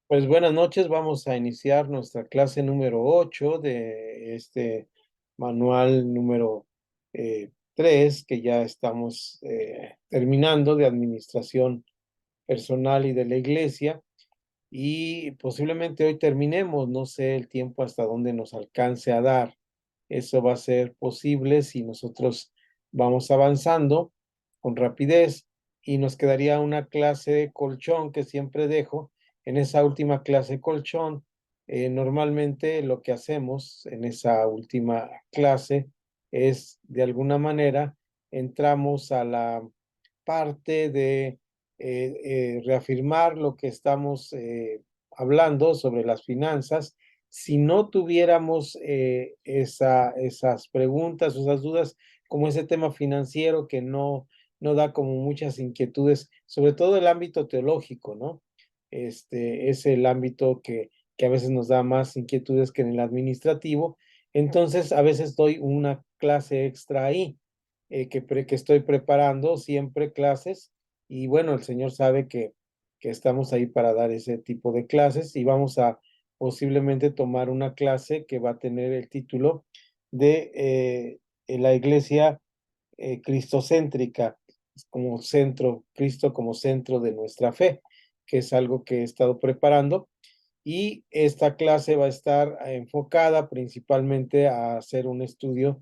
Pues buenas noches, vamos a iniciar nuestra clase número 8 de este manual número 3 que ya estamos terminando de administración personal y de la iglesia y posiblemente hoy terminemos, no sé el tiempo hasta dónde nos alcance a dar. Eso va a ser posible si nosotros vamos avanzando con rapidez y nos quedaría una clase de colchón que siempre dejo. En esa última clase colchón, normalmente lo que hacemos en esa última clase es, de alguna manera, entramos a la parte de reafirmar lo que estamos hablando sobre las finanzas. Si no tuviéramos esas preguntas, esas dudas, como ese tema financiero que no da como muchas inquietudes, sobre todo el ámbito teológico, ¿no? Este es el ámbito que a veces nos da más inquietudes que en el administrativo. Entonces, a veces doy una clase extra ahí, que estoy preparando siempre clases y bueno, el Señor sabe que estamos ahí para dar ese tipo de clases y vamos a posiblemente tomar una clase que va a tener el título de la iglesia cristocéntrica, como centro, Cristo como centro de nuestra fe, que es algo que he estado preparando. Y esta clase va a estar enfocada principalmente a hacer un estudio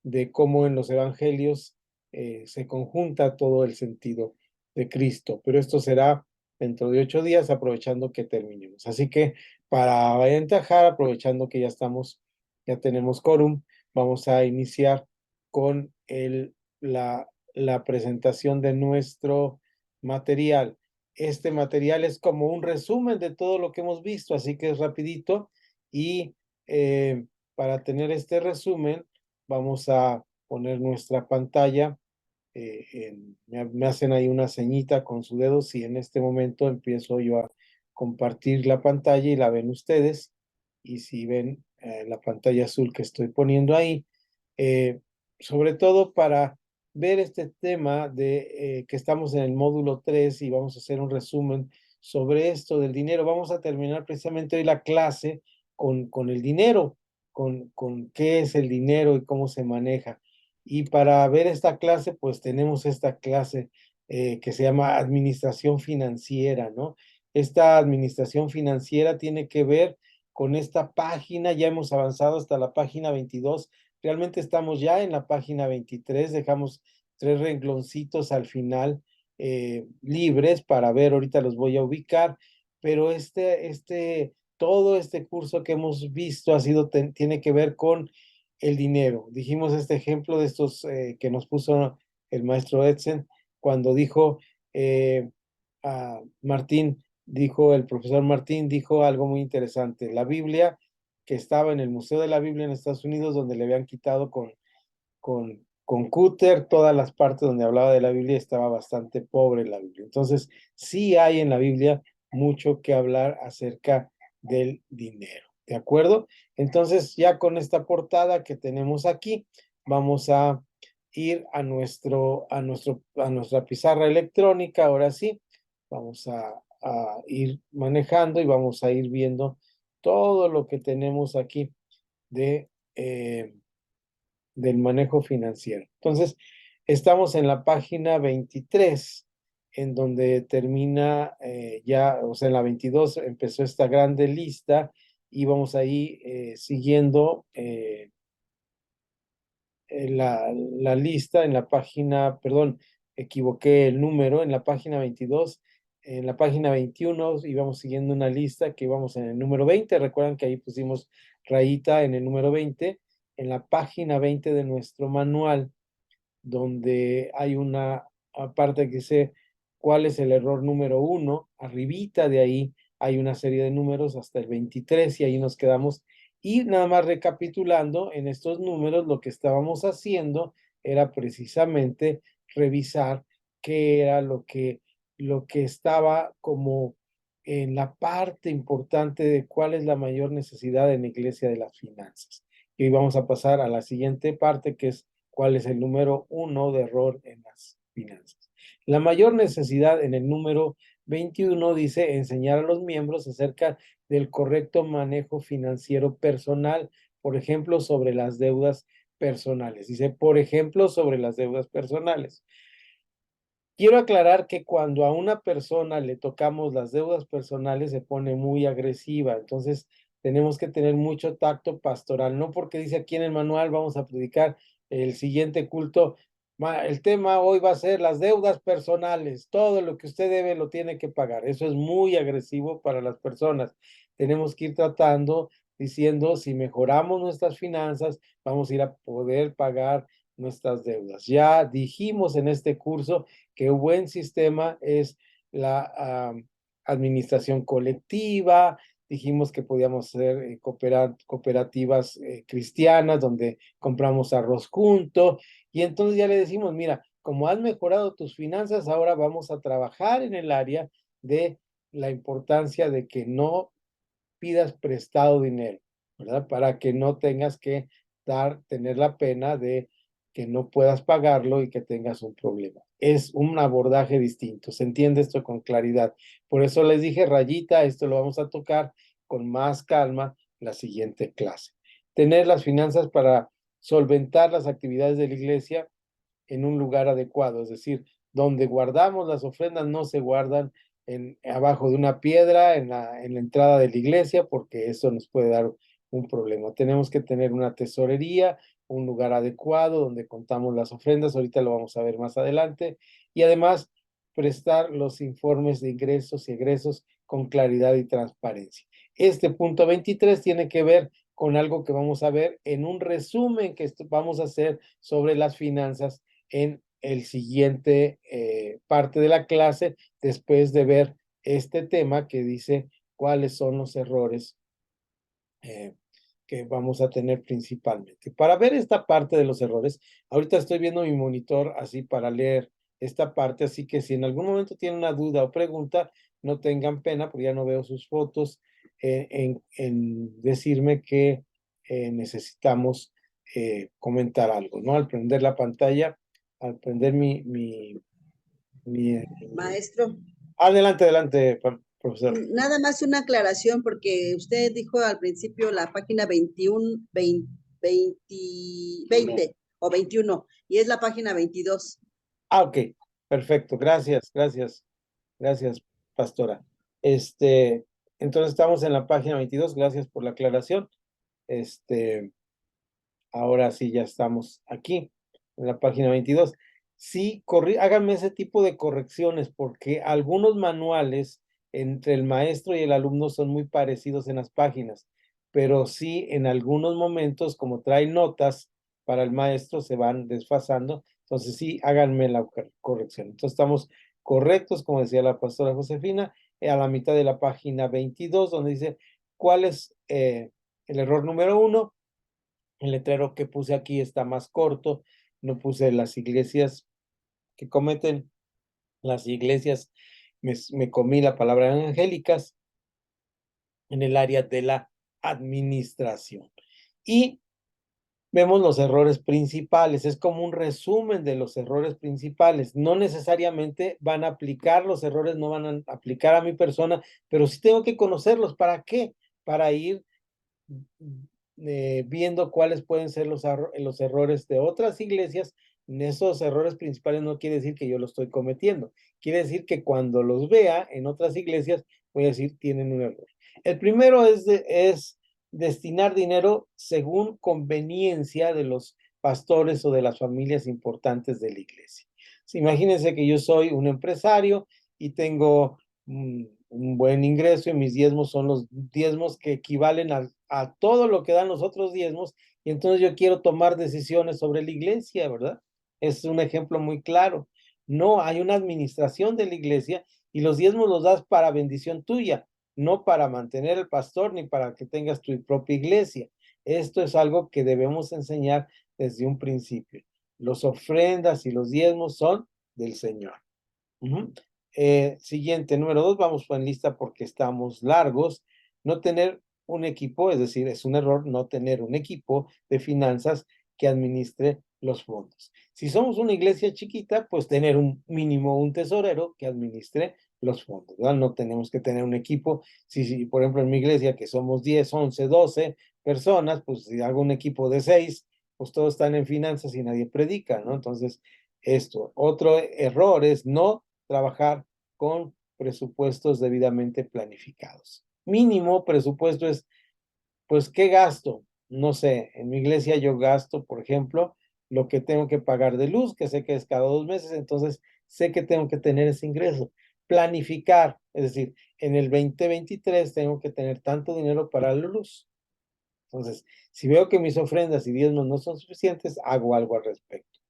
de cómo en los evangelios se conjunta todo el sentido de Cristo. Pero esto será dentro de 8 días, aprovechando que terminemos. Así que para ventajar, aprovechando que ya tenemos quórum, vamos a iniciar con la presentación de nuestro material. Este material es como un resumen de todo lo que hemos visto, así que es rapidito y para tener este resumen vamos a poner nuestra pantalla. Me hacen ahí una ceñita con su dedo si en este momento empiezo yo a compartir la pantalla y la ven ustedes. Y si ven la pantalla azul que estoy poniendo ahí, eh, sobre todo para ver este tema de que estamos en el módulo 3 y vamos a hacer un resumen sobre esto del dinero. Vamos a terminar precisamente hoy la clase con el dinero, con qué es el dinero y cómo se maneja. Y para ver esta clase, pues tenemos esta clase que se llama administración financiera, ¿no? Esta administración financiera tiene que ver con esta página, ya hemos avanzado hasta la página 22, realmente estamos ya en la página 23, dejamos 3 rengloncitos al final libres para ver, ahorita los voy a ubicar, pero todo este curso que hemos visto tiene que ver con el dinero. Dijimos este ejemplo de estos que nos puso el maestro Edson cuando dijo a Martín, el profesor Martín dijo algo muy interesante. La Biblia que estaba en el Museo de la Biblia en Estados Unidos, donde le habían quitado con cúter todas las partes donde hablaba de la Biblia, estaba bastante pobre la Biblia. Entonces, sí hay en la Biblia mucho que hablar acerca del dinero. ¿De acuerdo? Entonces, ya con esta portada que tenemos aquí, vamos a ir a nuestra pizarra electrónica. Ahora sí, vamos a ir manejando y vamos a ir viendo todo lo que tenemos aquí de del manejo financiero. Entonces, estamos en la página 23, en donde termina ya, o sea, en la 22 empezó esta grande lista y vamos ahí siguiendo la lista en la página, perdón, equivoqué el número, en la página 22, en la página 21 íbamos siguiendo una lista que íbamos en el número 20, recuerdan que ahí pusimos rayita en el número 20, en la página 20 de nuestro manual, donde hay una parte que dice cuál es el error número 1, arribita de ahí hay una serie de números hasta el 23 y ahí nos quedamos. Y nada más recapitulando, en estos números lo que estábamos haciendo era precisamente revisar qué era lo que estaba como en la parte importante de cuál es la mayor necesidad en la iglesia de las finanzas. Y vamos a pasar a la siguiente parte, que es cuál es el número 1 de error en las finanzas. La mayor necesidad en el número 21 dice enseñar a los miembros acerca del correcto manejo financiero personal, por ejemplo, sobre las deudas personales. Dice, por ejemplo, sobre las deudas personales. Quiero aclarar que cuando a una persona le tocamos las deudas personales se pone muy agresiva, entonces tenemos que tener mucho tacto pastoral, no porque dice aquí en el manual vamos a predicar el siguiente culto, el tema hoy va a ser las deudas personales, todo lo que usted debe lo tiene que pagar, eso es muy agresivo para las personas. Tenemos que ir tratando, diciendo, si mejoramos nuestras finanzas, vamos a ir a poder pagar nuestras deudas. Ya dijimos en este curso que un buen sistema es la administración colectiva. Dijimos que podíamos ser cooperativas cristianas donde compramos arroz junto. Y entonces ya le decimos, mira, como has mejorado tus finanzas, ahora vamos a trabajar en el área de la importancia de que no pidas prestado dinero, ¿verdad? Para que no tengas que tener la pena de que no puedas pagarlo y que tengas un problema. Es un abordaje distinto, se entiende esto con claridad. Por eso les dije, rayita, esto lo vamos a tocar con más calma en la siguiente clase. Tener las finanzas para solventar las actividades de la iglesia en un lugar adecuado, es decir, donde guardamos las ofrendas no se guardan abajo de una piedra en la entrada de la iglesia, porque eso nos puede dar un problema. Tenemos que tener una tesorería, un lugar adecuado donde contamos las ofrendas, ahorita lo vamos a ver más adelante, y además prestar los informes de ingresos y egresos con claridad y transparencia. Este punto 23 tiene que ver con algo que vamos a ver en un resumen que vamos a hacer sobre las finanzas en el siguiente parte de la clase, después de ver este tema que dice cuáles son los errores que vamos a tener principalmente. Para ver esta parte de los errores, ahorita estoy viendo mi monitor así para leer esta parte, así que si en algún momento tienen una duda o pregunta, no tengan pena, porque ya no veo sus fotos, en decirme que necesitamos comentar algo, ¿no? Al prender la pantalla, al prender mi Maestro, adelante, adelante, profesor. nada más una aclaración porque usted dijo al principio la página 21, 20, 20 o 21 y es la página 22. Ah, ok, perfecto, gracias, gracias, gracias, pastora. Entonces estamos en la página 22, gracias por la aclaración. Este, Ahora sí ya estamos aquí, en la página 22. Sí, háganme ese tipo de correcciones, porque algunos manuales entre el maestro y el alumno son muy parecidos en las páginas, pero sí en algunos momentos, como trae notas para el maestro, se van desfasando. Entonces sí, háganme la corrección. Entonces estamos correctos, como decía la pastora Josefina, a la mitad de la página 22, donde dice cuál es el error número 1. El letrero que puse aquí está más corto, no puse las iglesias que cometen, las iglesias, me comí la palabra angélicas en el área de la administración. Y vemos los errores principales, es como un resumen de los errores principales. No necesariamente van a aplicar los errores, no van a aplicar a mi persona, pero sí tengo que conocerlos. ¿Para qué? Para ir viendo cuáles pueden ser los errores de otras iglesias. Esos errores principales no quiere decir que yo los estoy cometiendo. Quiere decir que cuando los vea en otras iglesias, voy a decir, tienen un error. El primero es destinar dinero según conveniencia de los pastores o de las familias importantes de la iglesia. Imagínense que yo soy un empresario y tengo un buen ingreso y mis diezmos son los diezmos que equivalen a todo lo que dan los otros diezmos, y entonces yo quiero tomar decisiones sobre la iglesia, ¿verdad? Es un ejemplo muy claro. No hay una administración de la iglesia y los diezmos los das para bendición tuya, no para mantener el pastor ni para que tengas tu propia iglesia. Esto es algo que debemos enseñar desde un principio. Los ofrendas y los diezmos son del Señor. Siguiente, número 2, vamos en lista porque estamos largos. No tener un equipo, es decir, es un error no tener un equipo de finanzas que administre los fondos. Si somos una iglesia chiquita, pues tener un mínimo, un tesorero que administre los fondos, ¿verdad? No tenemos que tener un equipo. Si, por ejemplo, en mi iglesia, que somos 10, 11, 12 personas, pues si hago un equipo de 6, pues todos están en finanzas y nadie predica, ¿no? Entonces, esto. Otro error es no trabajar con presupuestos debidamente planificados. Mínimo presupuesto es, pues, ¿qué gasto? No sé, en mi iglesia yo gasto, por ejemplo, lo que tengo que pagar de luz, que sé que es cada 2 meses, entonces sé que tengo que tener ese ingreso. Planificar, es decir, en el 2023 tengo que tener tanto dinero para la luz. Entonces, si veo que mis ofrendas y diezmos no son suficientes, hago algo al respecto.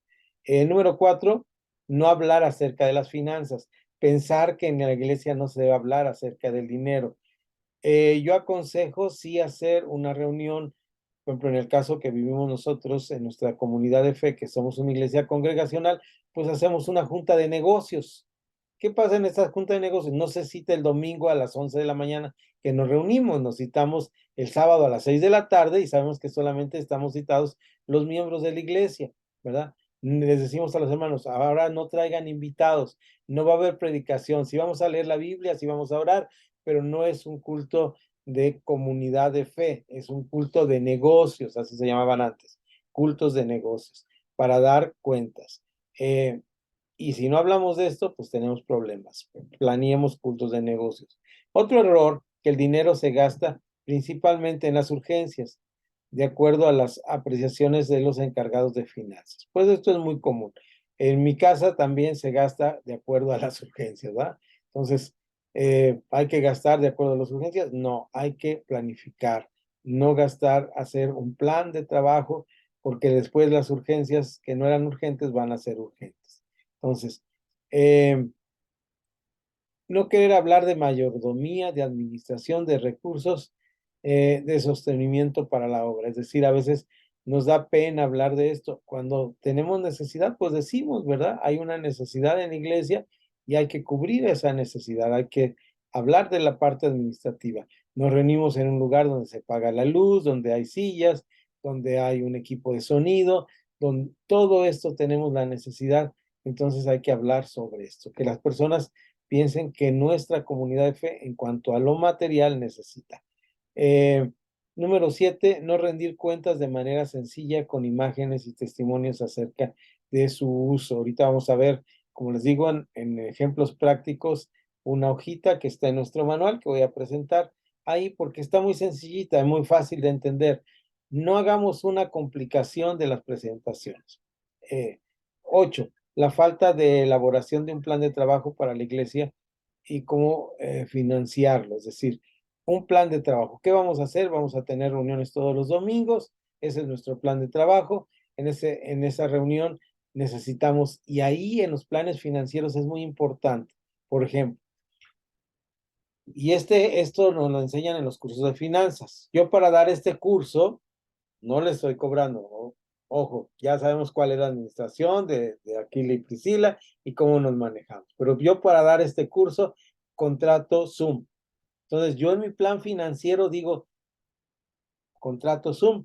Número 4, no hablar acerca de las finanzas. Pensar que en la iglesia no se debe hablar acerca del dinero. Yo aconsejo sí hacer una reunión, por ejemplo, en el caso que vivimos nosotros en nuestra comunidad de fe, que somos una iglesia congregacional, pues hacemos una junta de negocios. ¿Qué pasa en esta junta de negocios? No se cita el domingo a las 11 de la mañana que nos reunimos, nos citamos el sábado a las 6 de la tarde y sabemos que solamente estamos citados los miembros de la iglesia, ¿verdad? Les decimos a los hermanos, ahora no traigan invitados, no va a haber predicación, si vamos a leer la Biblia, si vamos a orar, pero no es un culto de comunidad de fe, es un culto de negocios, así se llamaban antes, cultos de negocios, para dar cuentas. Y si no hablamos de esto, pues tenemos problemas. Planeemos cultos de negocios. Otro error, que el dinero se gasta principalmente en las urgencias, de acuerdo a las apreciaciones de los encargados de finanzas. Pues esto es muy común. En mi casa también se gasta de acuerdo a las urgencias, ¿verdad? Entonces, ¿hay que gastar de acuerdo a las urgencias? No, hay que planificar, no gastar, hacer un plan de trabajo, porque después las urgencias que no eran urgentes van a ser urgentes. Entonces, no querer hablar de mayordomía, de administración, de recursos, de sostenimiento para la obra. Es decir, a veces nos da pena hablar de esto. Cuando tenemos necesidad, pues decimos, ¿verdad? Hay una necesidad en la iglesia y hay que cubrir esa necesidad, hay que hablar de la parte administrativa. Nos reunimos en un lugar donde se paga la luz, donde hay sillas, donde hay un equipo de sonido, donde todo esto tenemos la necesidad, entonces hay que hablar sobre esto, que las personas piensen que nuestra comunidad de fe en cuanto a lo material necesita. Eh, Número 7, no rendir cuentas de manera sencilla con imágenes y testimonios acerca de su uso. Ahorita vamos a ver, como les digo, en ejemplos prácticos, una hojita que está en nuestro manual que voy a presentar ahí porque está muy sencillita, es muy fácil de entender. No hagamos una complicación de las presentaciones. 8, la falta de elaboración de un plan de trabajo para la iglesia y cómo financiarlo, es decir, un plan de trabajo. ¿Qué vamos a hacer? Vamos a tener reuniones todos los domingos, ese es nuestro plan de trabajo. En esa reunión necesitamos, y ahí en los planes financieros es muy importante, por ejemplo, y esto nos lo enseñan en los cursos de finanzas. Yo para dar este curso, no le estoy cobrando. Ojo, ya sabemos cuál es la administración de Aquila y Priscila y cómo nos manejamos. Pero yo para dar este curso, contrato Zoom. Entonces, yo en mi plan financiero digo, contrato Zoom.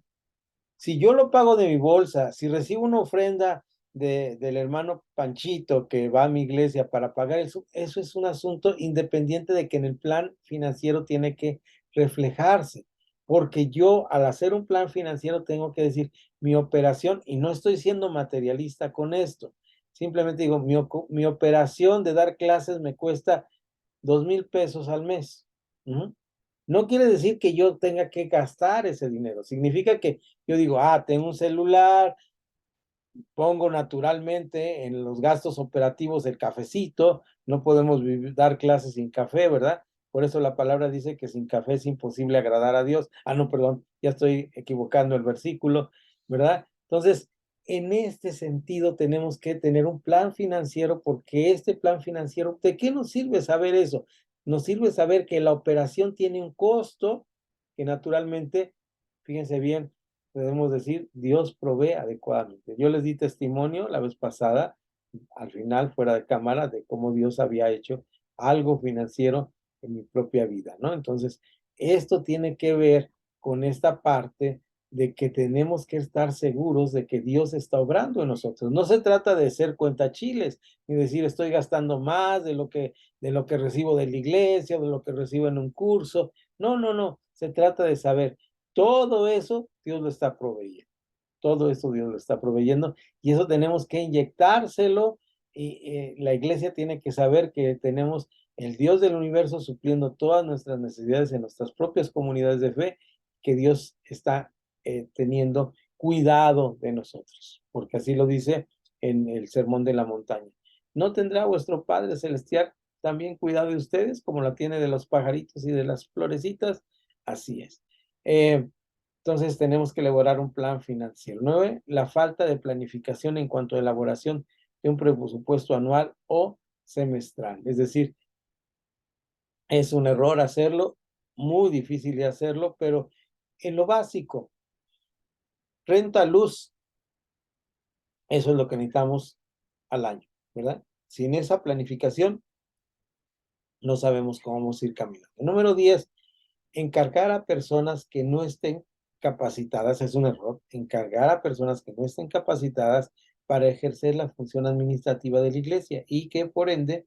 Si yo lo pago de mi bolsa, si recibo una ofrenda del hermano Panchito que va a mi iglesia para pagar eso es un asunto independiente de que en el plan financiero tiene que reflejarse, porque yo al hacer un plan financiero tengo que decir mi operación, y no estoy siendo materialista con esto, simplemente digo, mi operación de dar clases me cuesta 2,000 pesos al mes. No quiere decir que yo tenga que gastar ese dinero. Significa que yo digo, tengo un celular, pongo naturalmente en los gastos operativos el cafecito, no podemos dar clases sin café, ¿verdad? Por eso la palabra dice que sin café es imposible agradar a Dios. No, perdón, ya estoy equivocando el versículo, ¿verdad? Entonces, en este sentido tenemos que tener un plan financiero, porque este plan financiero, ¿de qué nos sirve saber eso? Nos sirve saber que la operación tiene un costo que naturalmente, fíjense bien, debemos decir, Dios provee adecuadamente. Yo les di testimonio la vez pasada, al final, fuera de cámara, de cómo Dios había hecho algo financiero en mi propia vida, ¿no? Entonces, esto tiene que ver con esta parte de que tenemos que estar seguros de que Dios está obrando en nosotros. No se trata de ser cuentachiles, ni decir estoy gastando más de lo que recibo de la iglesia, de lo que recibo en un curso. No, no, no. Se trata de saber, todo eso Dios lo está proveyendo. Todo eso Dios lo está proveyendo y eso tenemos que inyectárselo y la iglesia tiene que saber que tenemos el Dios del universo supliendo todas nuestras necesidades en nuestras propias comunidades de fe, que Dios está teniendo cuidado de nosotros, porque así lo dice en el Sermón de la Montaña. ¿No tendrá vuestro Padre Celestial también cuidado de ustedes como la tiene de los pajaritos y de las florecitas? Así es. Entonces tenemos que elaborar un plan financiero. 9, la falta de planificación en cuanto a elaboración de un presupuesto anual o semestral. Es decir, es un error hacerlo, muy difícil de hacerlo, pero en lo básico, renta, luz, eso es lo que necesitamos al año, ¿verdad? Sin esa planificación, no sabemos cómo vamos a ir caminando. Número 10, encargar a personas que no estén capacitadas, es un error, encargar a personas que no estén capacitadas para ejercer la función administrativa de la iglesia y que por ende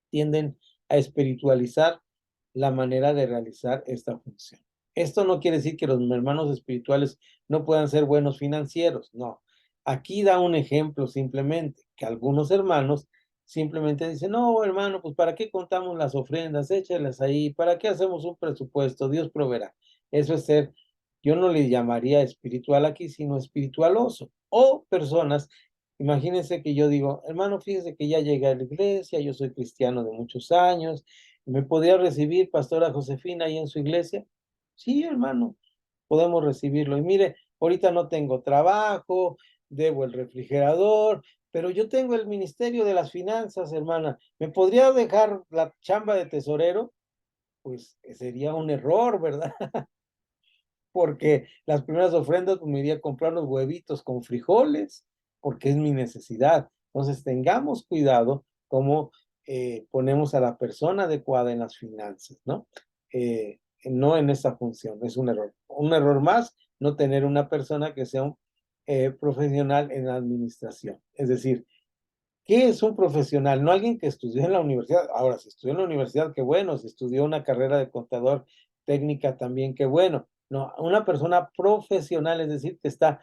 tienden a espiritualizar la manera de realizar esta función. Esto no quiere decir que los hermanos espirituales no puedan ser buenos financieros, no. Aquí da un ejemplo simplemente, que algunos hermanos simplemente dicen, no, hermano, pues ¿para qué contamos las ofrendas? Échalas ahí, ¿para qué hacemos un presupuesto? Dios proveerá. Eso es ser, yo no le llamaría espiritual aquí, sino espiritualoso. O personas, imagínense que yo digo, hermano, fíjese que ya llegué a la iglesia, yo soy cristiano de muchos años, ¿me podría recibir, pastora Josefina, ahí en su iglesia? Sí, hermano, podemos recibirlo. Y mire, ahorita no tengo trabajo, debo el refrigerador, pero yo tengo el ministerio de las finanzas, hermana. ¿Me podría dejar la chamba de tesorero? Pues sería un error, ¿verdad? Porque las primeras ofrendas pues, me iría a comprar los huevitos con frijoles, porque es mi necesidad. Entonces, tengamos cuidado cómo ponemos a la persona adecuada en las finanzas, ¿no? No en esa función, es un error. Un error más, no tener una persona que sea un profesional en la administración. Es decir, ¿qué es un profesional? No alguien que estudió en la universidad. Ahora, si estudió en la universidad, qué bueno. Si estudió una carrera de contador técnica, también qué bueno. No, una persona profesional, es decir, que está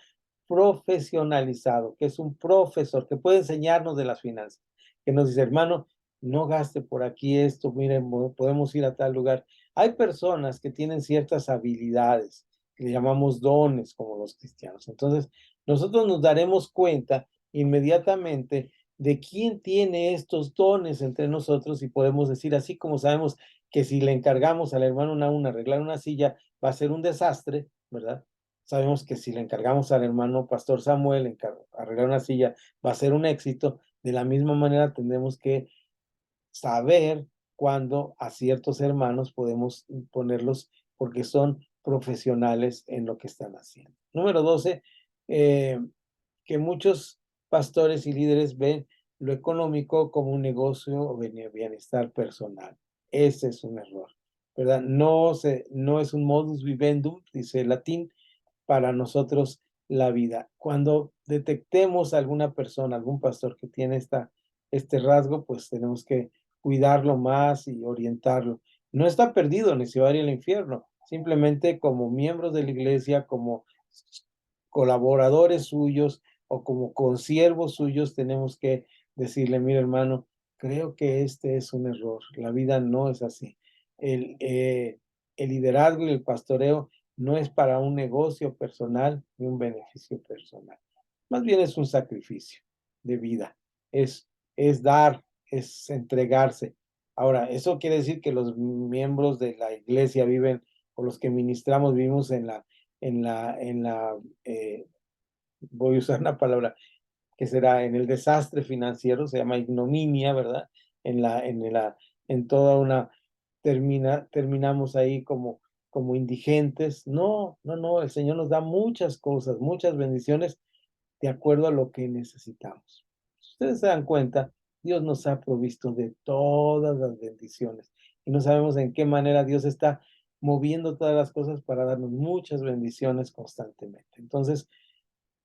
profesionalizado, que es un profesor, que puede enseñarnos de las finanzas, que nos dice, hermano, no gaste por aquí esto, miren, podemos ir a tal lugar. Hay personas que tienen ciertas habilidades, que le llamamos dones como los cristianos. Entonces, nosotros nos daremos cuenta inmediatamente de quién tiene estos dones entre nosotros y podemos decir, así como sabemos que si le encargamos al hermano una arreglar una silla, va a ser un desastre, ¿verdad? Sabemos que si le encargamos al hermano Pastor Samuel arreglar una silla, va a ser un éxito. De la misma manera tendremos que saber cuándo a ciertos hermanos podemos ponerlos porque son profesionales en lo que están haciendo. Número 12, que muchos pastores y líderes ven lo económico como un negocio o bienestar personal. Ese es un error, ¿verdad? No es un modus vivendum, dice el latín, para nosotros la vida. Cuando detectemos a alguna persona, algún pastor que tiene este rasgo, pues tenemos que cuidarlo más y orientarlo. No está perdido ni se va a ir al infierno, simplemente como miembros de la iglesia, como colaboradores suyos o como consiervos suyos, tenemos que decirle, mira hermano, creo que este es un error, la vida no es así. El liderazgo y el pastoreo no es para un negocio personal ni un beneficio personal. Más bien es un sacrificio de vida, es dar, es entregarse. Ahora, eso quiere decir que los miembros de la iglesia viven, o los que ministramos vivimos en la, voy a usar una palabra que será en el desastre financiero, se llama ignominia, ¿verdad? En toda una, terminamos ahí como indigentes. No, no, no, el Señor nos da muchas cosas, muchas bendiciones de acuerdo a lo que necesitamos. Si ustedes se dan cuenta, Dios nos ha provisto de todas las bendiciones y no sabemos en qué manera Dios está moviendo todas las cosas para darnos muchas bendiciones constantemente. Entonces,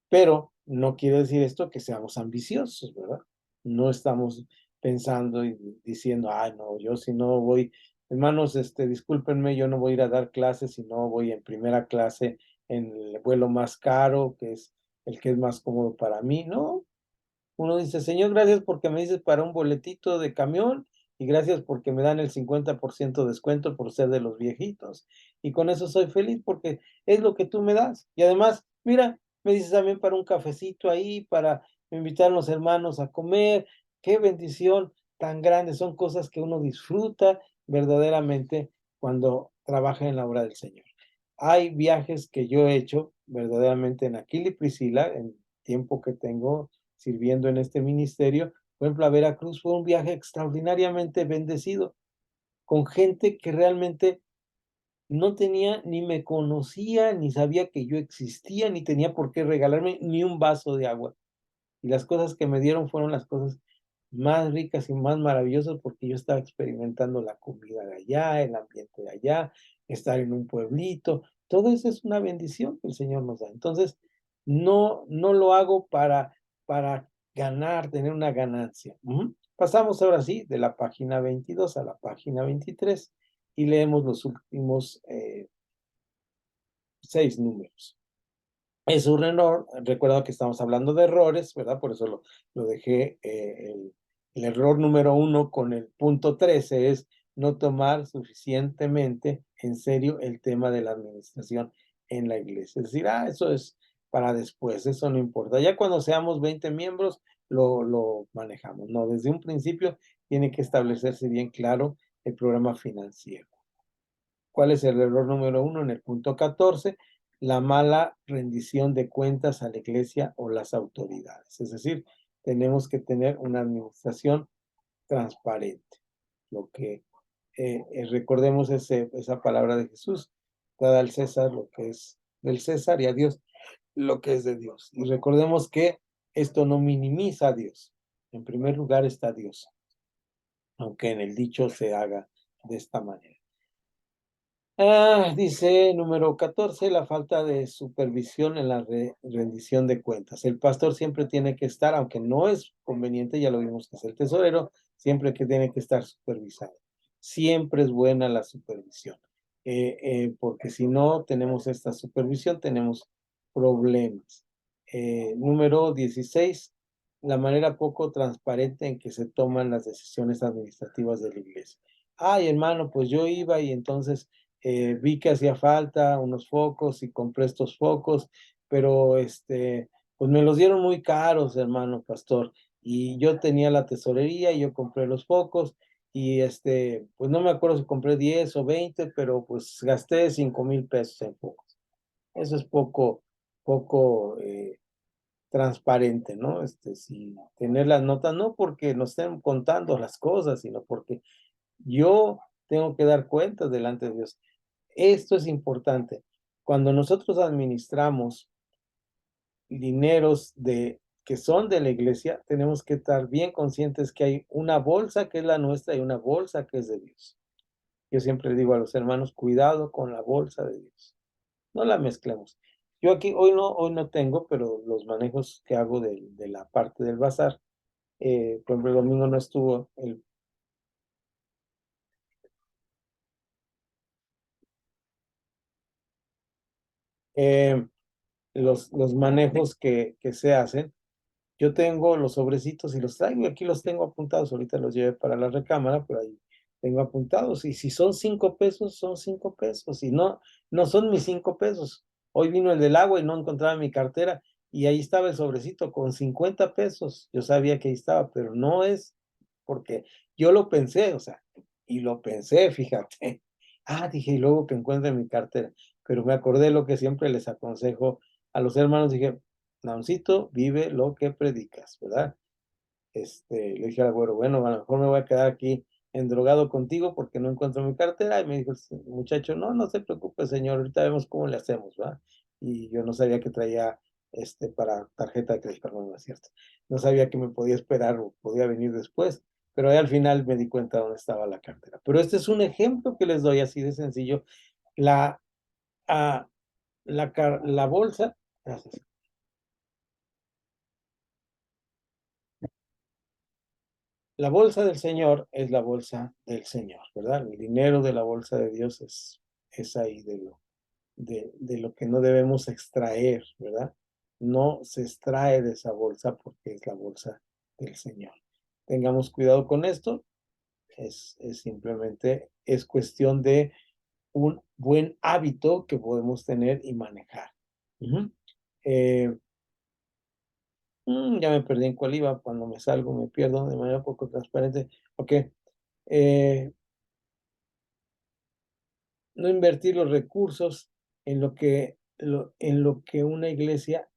pero no quiere decir esto que seamos ambiciosos, ¿verdad? No estamos pensando y diciendo, ay, no, yo si no voy, hermanos, discúlpenme, yo no voy a ir a dar clases si no voy en primera clase en el vuelo más caro, que es el que es más cómodo para mí, ¿no? Uno dice, Señor, gracias porque me dices para un boletito de camión y gracias porque me dan el 50% de descuento por ser de los viejitos. Y con eso soy feliz porque es lo que tú me das. Y además, mira, me dices también para un cafecito ahí, para invitar a los hermanos a comer. Qué bendición tan grande. Son cosas que uno disfruta verdaderamente cuando trabaja en la obra del Señor. Hay viajes que yo he hecho verdaderamente en Aquila y Priscila, en tiempo que tengo sirviendo en este ministerio. Por ejemplo, a Veracruz fue un viaje extraordinariamente bendecido, con gente que realmente no tenía, ni me conocía, ni sabía que yo existía, ni tenía por qué regalarme ni un vaso de agua. Y las cosas que me dieron fueron las cosas más ricas y más maravillosas porque yo estaba experimentando la comida de allá, el ambiente de allá, estar en un pueblito. Todo eso es una bendición que el Señor nos da. Entonces, no lo hago para ganar, tener una ganancia. Pasamos ahora sí de la página 22 a la página 23 y leemos los últimos 6 números. Es un error, recuerda que estamos hablando de errores, ¿verdad? Por eso lo dejé, el error número 1 con el punto 13 es no tomar suficientemente en serio el tema de la administración en la iglesia. Es decir, eso es para después, eso no importa. Ya cuando seamos 20 miembros, lo manejamos. No, desde un principio tiene que establecerse bien claro el programa financiero. ¿Cuál es el error número 1? En el punto 14, la mala rendición de cuentas a la iglesia o las autoridades. Es decir, tenemos que tener una administración transparente. Lo que recordemos esa palabra de Jesús, dada al César lo que es del César y a Dios lo que es de Dios. Y recordemos que esto no minimiza a Dios. En primer lugar está Dios, aunque en el dicho se haga de esta manera. Dice número 14, la falta de supervisión en la rendición de cuentas. El pastor siempre tiene que estar, aunque no es conveniente, ya lo vimos que es el tesorero, siempre que tiene que estar supervisado. Siempre es buena la supervisión, porque si no tenemos esta supervisión, tenemos problemas. Número 16, la manera poco transparente en que se toman las decisiones administrativas de la iglesia. Ay, hermano, pues yo iba y entonces vi que hacía falta unos focos y compré estos focos, pero pues me los dieron muy caros, hermano pastor, y yo tenía la tesorería y yo compré los focos y pues no me acuerdo si compré 10 o 20, pero pues gasté 5,000 pesos en focos. Eso es poco transparente, ¿no? Si tener las notas, no porque nos estén contando las cosas, sino porque yo tengo que dar cuentas delante de Dios. Esto es importante. Cuando nosotros administramos dineros que son de la iglesia, tenemos que estar bien conscientes que hay una bolsa que es la nuestra y una bolsa que es de Dios. Yo siempre le digo a los hermanos, cuidado con la bolsa de Dios. No la mezclemos. Yo aquí hoy no tengo, pero los manejos que hago de la parte del bazar, por ejemplo, el domingo no estuvo los manejos que se hacen. Yo tengo los sobrecitos y los traigo, aquí los tengo apuntados, ahorita los llevé para la recámara, pero ahí tengo apuntados, y si son 5 pesos, son 5 pesos, y no son mis 5 pesos. Hoy vino el del agua y no encontraba mi cartera, y ahí estaba el sobrecito con 50 pesos, yo sabía que ahí estaba, pero no es porque yo lo pensé, o sea, y lo pensé, fíjate. Dije, y luego que encuentre mi cartera, pero me acordé lo que siempre les aconsejo a los hermanos, dije, Naoncito, vive lo que predicas, ¿verdad? Le dije al güero, bueno, a lo mejor me voy a quedar aquí endrogado contigo porque no encuentro mi cartera. Y me dijo el muchacho, no se preocupe, señor, ahorita vemos cómo le hacemos, ¿verdad? Y yo no sabía que traía para tarjeta de crédito, no es cierto. No sabía que me podía esperar o podía venir después, pero ahí al final me di cuenta dónde estaba la cartera. Pero este es un ejemplo que les doy así de sencillo La, la bolsa, gracias. La bolsa del Señor es la bolsa del Señor, ¿verdad? El dinero de la bolsa de Dios es ahí de lo que no debemos extraer, ¿verdad? No se extrae de esa bolsa porque es la bolsa del Señor. Tengamos cuidado con esto. Es simplemente, es cuestión de un buen hábito que podemos tener y manejar. Ya me perdí en cuál iba. Cuando me salgo me pierdo de manera poco transparente. Ok. No invertir los recursos en lo que una iglesia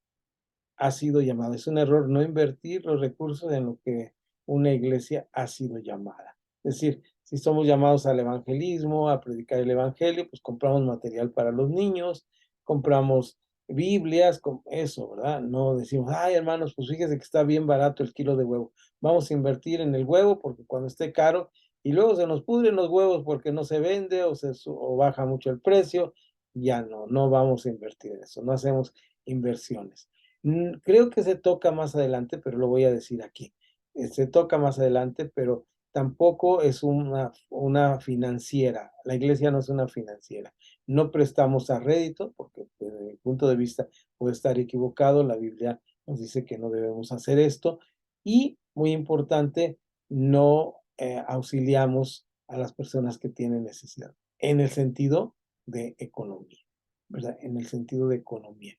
ha sido llamada. Es un error no invertir los recursos en lo que una iglesia ha sido llamada. Es decir, si somos llamados al evangelismo, a predicar el evangelio, pues compramos material para los niños, compramos Biblias, con eso, ¿verdad? No decimos, ay, hermanos, pues fíjese que está bien barato el kilo de huevo. Vamos a invertir en el huevo porque cuando esté caro y luego se nos pudren los huevos porque no se vende o baja mucho el precio, ya no vamos a invertir en eso, no hacemos inversiones. Creo que se toca más adelante, pero lo voy a decir aquí. Se toca más adelante, pero tampoco es una financiera. La iglesia no es una financiera. No prestamos a rédito, porque desde mi punto de vista puede estar equivocado. La Biblia nos dice que no debemos hacer esto. Y, muy importante, no auxiliamos a las personas que tienen necesidad, en el sentido de economía, ¿verdad? En el sentido de economía.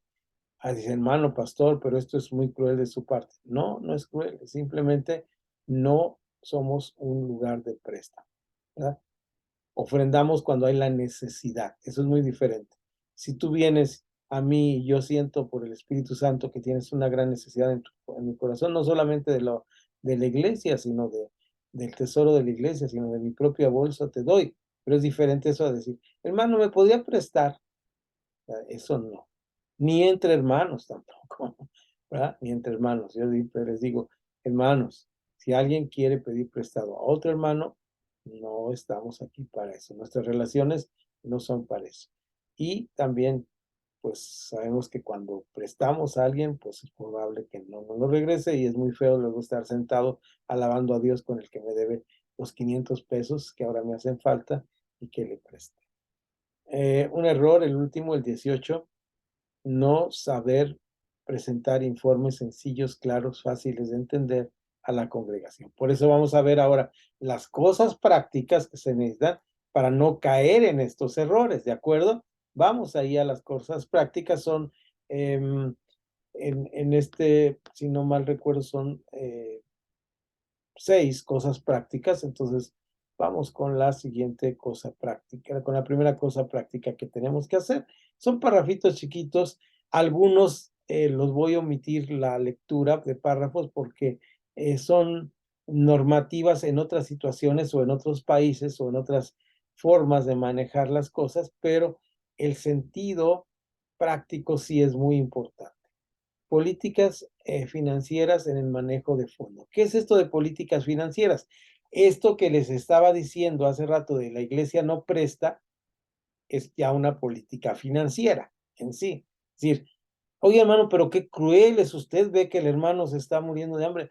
Dice, hermano pastor, pero esto es muy cruel de su parte. No, no es cruel, simplemente no somos un lugar de préstamo, ¿verdad? Ofrendamos cuando hay la necesidad, eso es muy diferente. Si tú vienes a mí y yo siento por el Espíritu Santo que tienes una gran necesidad en mi corazón, no solamente de la iglesia, sino del tesoro de la iglesia, sino de mi propia bolsa, te doy. Pero es diferente eso a decir, hermano, ¿me podría prestar? Eso no. Ni entre hermanos tampoco, ¿verdad? Ni entre hermanos. Yo les digo, hermanos, si alguien quiere pedir prestado a otro hermano, no estamos aquí para eso. Nuestras relaciones no son para eso. Y también, pues sabemos que cuando prestamos a alguien, pues es probable que no nos lo regrese y es muy feo luego estar sentado alabando a Dios con el que me debe los 500 pesos que ahora me hacen falta y que le preste. Un error, el último, el 18, no saber presentar informes sencillos, claros, fáciles de entender a la congregación. Por eso vamos a ver ahora las cosas prácticas que se necesitan para no caer en estos errores, ¿de acuerdo? Vamos ahí a las cosas prácticas, son, si no mal recuerdo, son 6 cosas prácticas, entonces vamos con la siguiente cosa práctica, con la primera cosa práctica que tenemos que hacer. Son párrafitos chiquitos, algunos los voy a omitir la lectura de párrafos porque son normativas en otras situaciones o en otros países o en otras formas de manejar las cosas, pero el sentido práctico sí es muy importante. Políticas financieras en el manejo de fondos. ¿Qué es esto de políticas financieras? Esto que les estaba diciendo hace rato de la iglesia no presta es ya una política financiera en sí. Es decir, oye hermano, pero qué cruel es usted, ve que el hermano se está muriendo de hambre.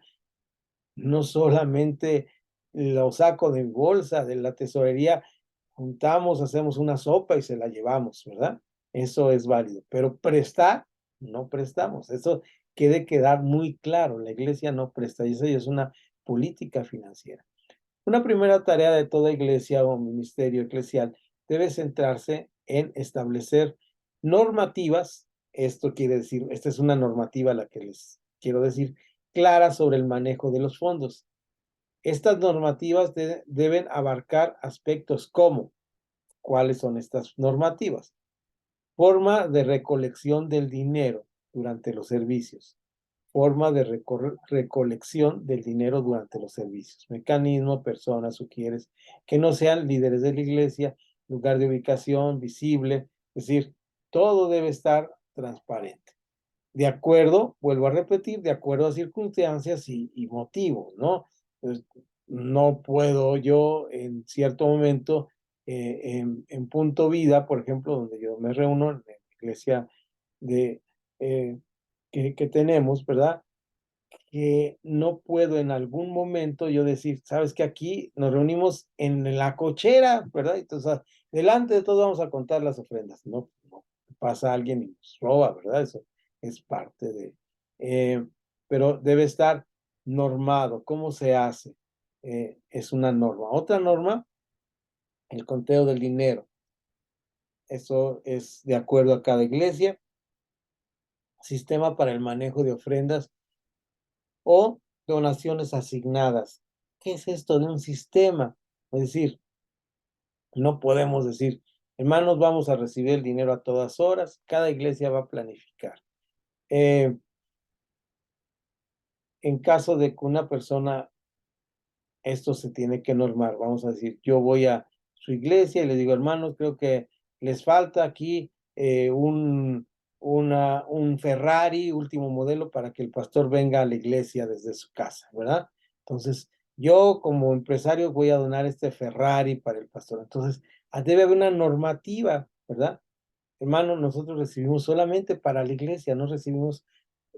No solamente lo saco de mi bolsa, de la tesorería, juntamos, hacemos una sopa y se la llevamos, ¿verdad? Eso es válido, pero prestar, no prestamos. Eso quiere quedar muy claro. La iglesia no presta y eso ya es una política financiera. Una primera tarea de toda iglesia o ministerio eclesial debe centrarse en establecer normativas. Esto quiere decir, esta es una normativa la que les quiero decir, clara sobre el manejo de los fondos. Estas normativas deben abarcar aspectos como, ¿cuáles son estas normativas? Forma de recolección del dinero durante los servicios. Forma de recolección del dinero durante los servicios. Mecanismo, personas, sugieres, que no sean líderes de la iglesia, lugar de ubicación, visible, es decir, todo debe estar transparente. De acuerdo, vuelvo a repetir, de acuerdo a circunstancias y motivos, ¿no? Pues, no puedo yo en cierto momento en Punto Vida, por ejemplo, donde yo me reúno en la iglesia de, que tenemos, ¿verdad? Que no puedo en algún momento yo decir, sabes que aquí nos reunimos en la cochera, ¿verdad? Entonces, delante de todos vamos a contar las ofrendas. No, no, pasa alguien y nos roba, ¿verdad? Eso es parte de... eh, pero debe estar normado. ¿Cómo se hace? Es una norma. Otra norma, el conteo del dinero. Eso es de acuerdo a cada iglesia. Sistema para el manejo de ofrendas o donaciones asignadas. ¿Qué es esto de un sistema? Es decir, no podemos decir, hermanos, vamos a recibir el dinero a todas horas. Cada iglesia va a planificar. En caso de que una persona, esto se tiene que normar. Vamos a decir, yo voy a su iglesia y les digo, hermanos, creo que les falta aquí un Ferrari último modelo para que el pastor venga a la iglesia desde su casa, ¿verdad? Entonces, yo como empresario voy a donar este Ferrari para el pastor. Entonces, debe haber una normativa, ¿verdad? Hermano, nosotros recibimos solamente para la iglesia, no recibimos,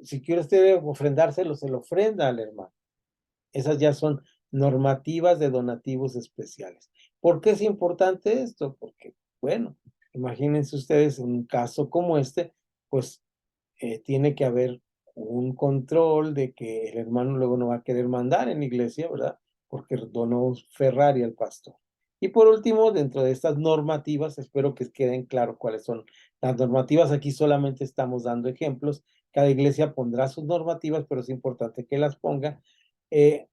si quiere usted ofrendárselo, se lo ofrenda al hermano. Esas ya son normativas de donativos especiales. ¿Por qué es importante esto? Porque, bueno, imagínense ustedes en un caso como este, pues tiene que haber un control de que el hermano luego no va a querer mandar en la iglesia, ¿verdad? Porque donó Ferrari al pastor. Y por último, dentro de estas normativas, espero que queden claro cuáles son las normativas. Aquí solamente estamos dando ejemplos. Cada iglesia pondrá sus normativas, pero es importante que las ponga. Eh,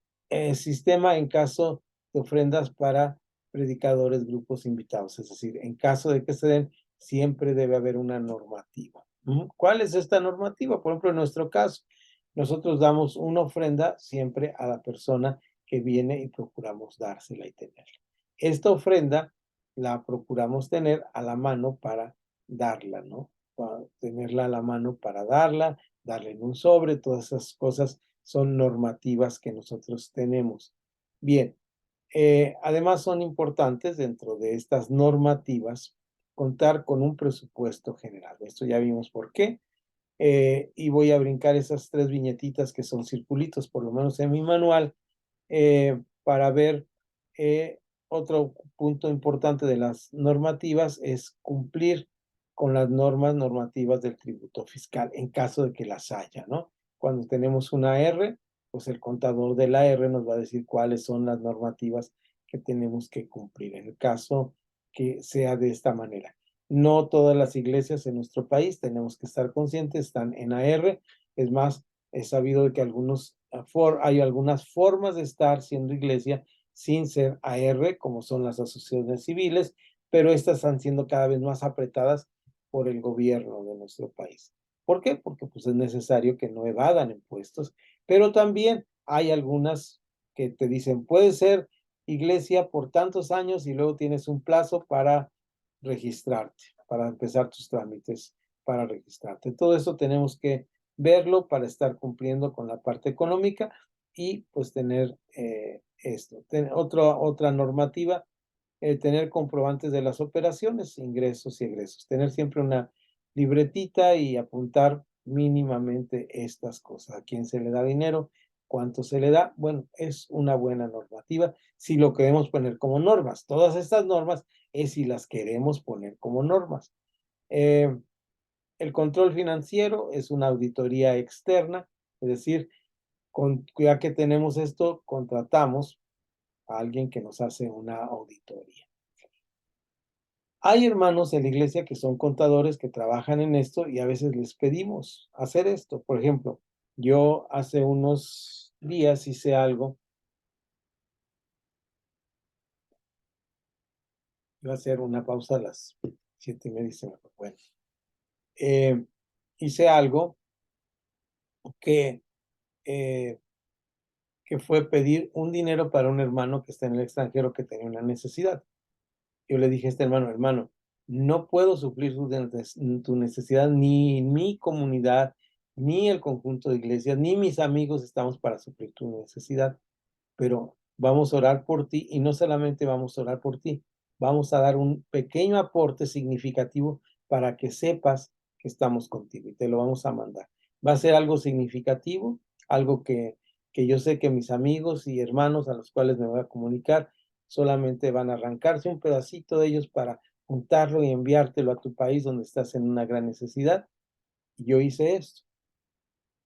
Sistema en caso de ofrendas para predicadores, grupos invitados. Es decir, en caso de que se den, siempre debe haber una normativa. ¿Cuál es esta normativa? Por ejemplo, en nuestro caso, nosotros damos una ofrenda siempre a la persona que viene y procuramos dársela y tenerla. Esta ofrenda la procuramos tener a la mano para darla, ¿no? Para tenerla a la mano para darla, darle en un sobre, todas esas cosas son normativas que nosotros tenemos. Bien, además son importantes dentro de estas normativas contar con un presupuesto general. Esto ya vimos por qué. Y voy a brincar esas 3 viñetitas que son circulitos, por lo menos en mi manual, para ver otro punto importante de las normativas es cumplir con las normas normativas del tributo fiscal en caso de que las haya, ¿no? Cuando tenemos una R, pues el contador de la R nos va a decir cuáles son las normativas que tenemos que cumplir en el caso que sea de esta manera. No todas las iglesias en nuestro país, tenemos que estar conscientes, están en AR. Es más, he sabido de que hay algunas formas de estar siendo iglesia sin ser AR, como son las asociaciones civiles, pero estas están siendo cada vez más apretadas por el gobierno de nuestro país. ¿Por qué? Porque pues es necesario que no evadan impuestos, pero también hay algunas que te dicen, puede ser iglesia por tantos años y luego tienes un plazo para registrarte, para empezar tus trámites para registrarte. Todo eso tenemos que verlo para estar cumpliendo con la parte económica y pues tener esto. Otra normativa, tener comprobantes de las operaciones, ingresos y egresos. Tener siempre una libretita y apuntar mínimamente estas cosas. A quién se le da dinero, cuánto se le da. Bueno, es una buena normativa si lo queremos poner como normas. Todas estas normas es si las queremos poner como normas. El control financiero es una auditoría externa, es decir, ya que tenemos esto, contratamos a alguien que nos hace una auditoría. Hay hermanos en la iglesia que son contadores que trabajan en esto y a veces les pedimos hacer esto. Por ejemplo, yo hace unos días hice algo. Iba a hacer una pausa a las 7:30 y se me fue. Bueno, hice algo que, eh, que fue pedir un dinero para un hermano que está en el extranjero que tenía una necesidad. Yo le dije a este hermano, hermano, no puedo suplir tu necesidad, ni mi comunidad, ni el conjunto de iglesias, ni mis amigos estamos para suplir tu necesidad, pero vamos a orar por ti y no solamente vamos a orar por ti, vamos a dar un pequeño aporte significativo para que sepas que estamos contigo y te lo vamos a mandar. Va a ser algo significativo, algo que yo sé que mis amigos y hermanos a los cuales me voy a comunicar solamente van a arrancarse un pedacito de ellos para juntarlo y enviártelo a tu país donde estás en una gran necesidad. Y yo hice esto.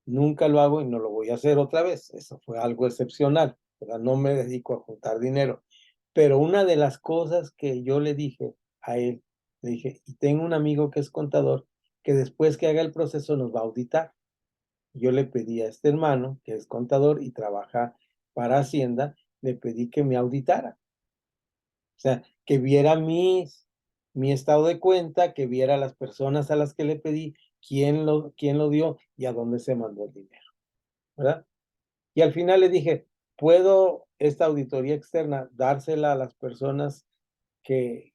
Nunca lo hago y no lo voy a hacer otra vez. Eso fue algo excepcional, ¿verdad? No me dedico a juntar dinero. Pero una de las cosas que yo le dije a él, le dije, y tengo un amigo que es contador, que después que haga el proceso nos va a auditar. Yo le pedí a este hermano, que es contador y trabaja para Hacienda, le pedí que me auditara. O sea, que viera mi estado de cuenta, que viera las personas a las que le pedí, quién lo dio y a dónde se mandó el dinero, ¿verdad? Y al final le dije, ¿puedo esta auditoría externa dársela a las personas que,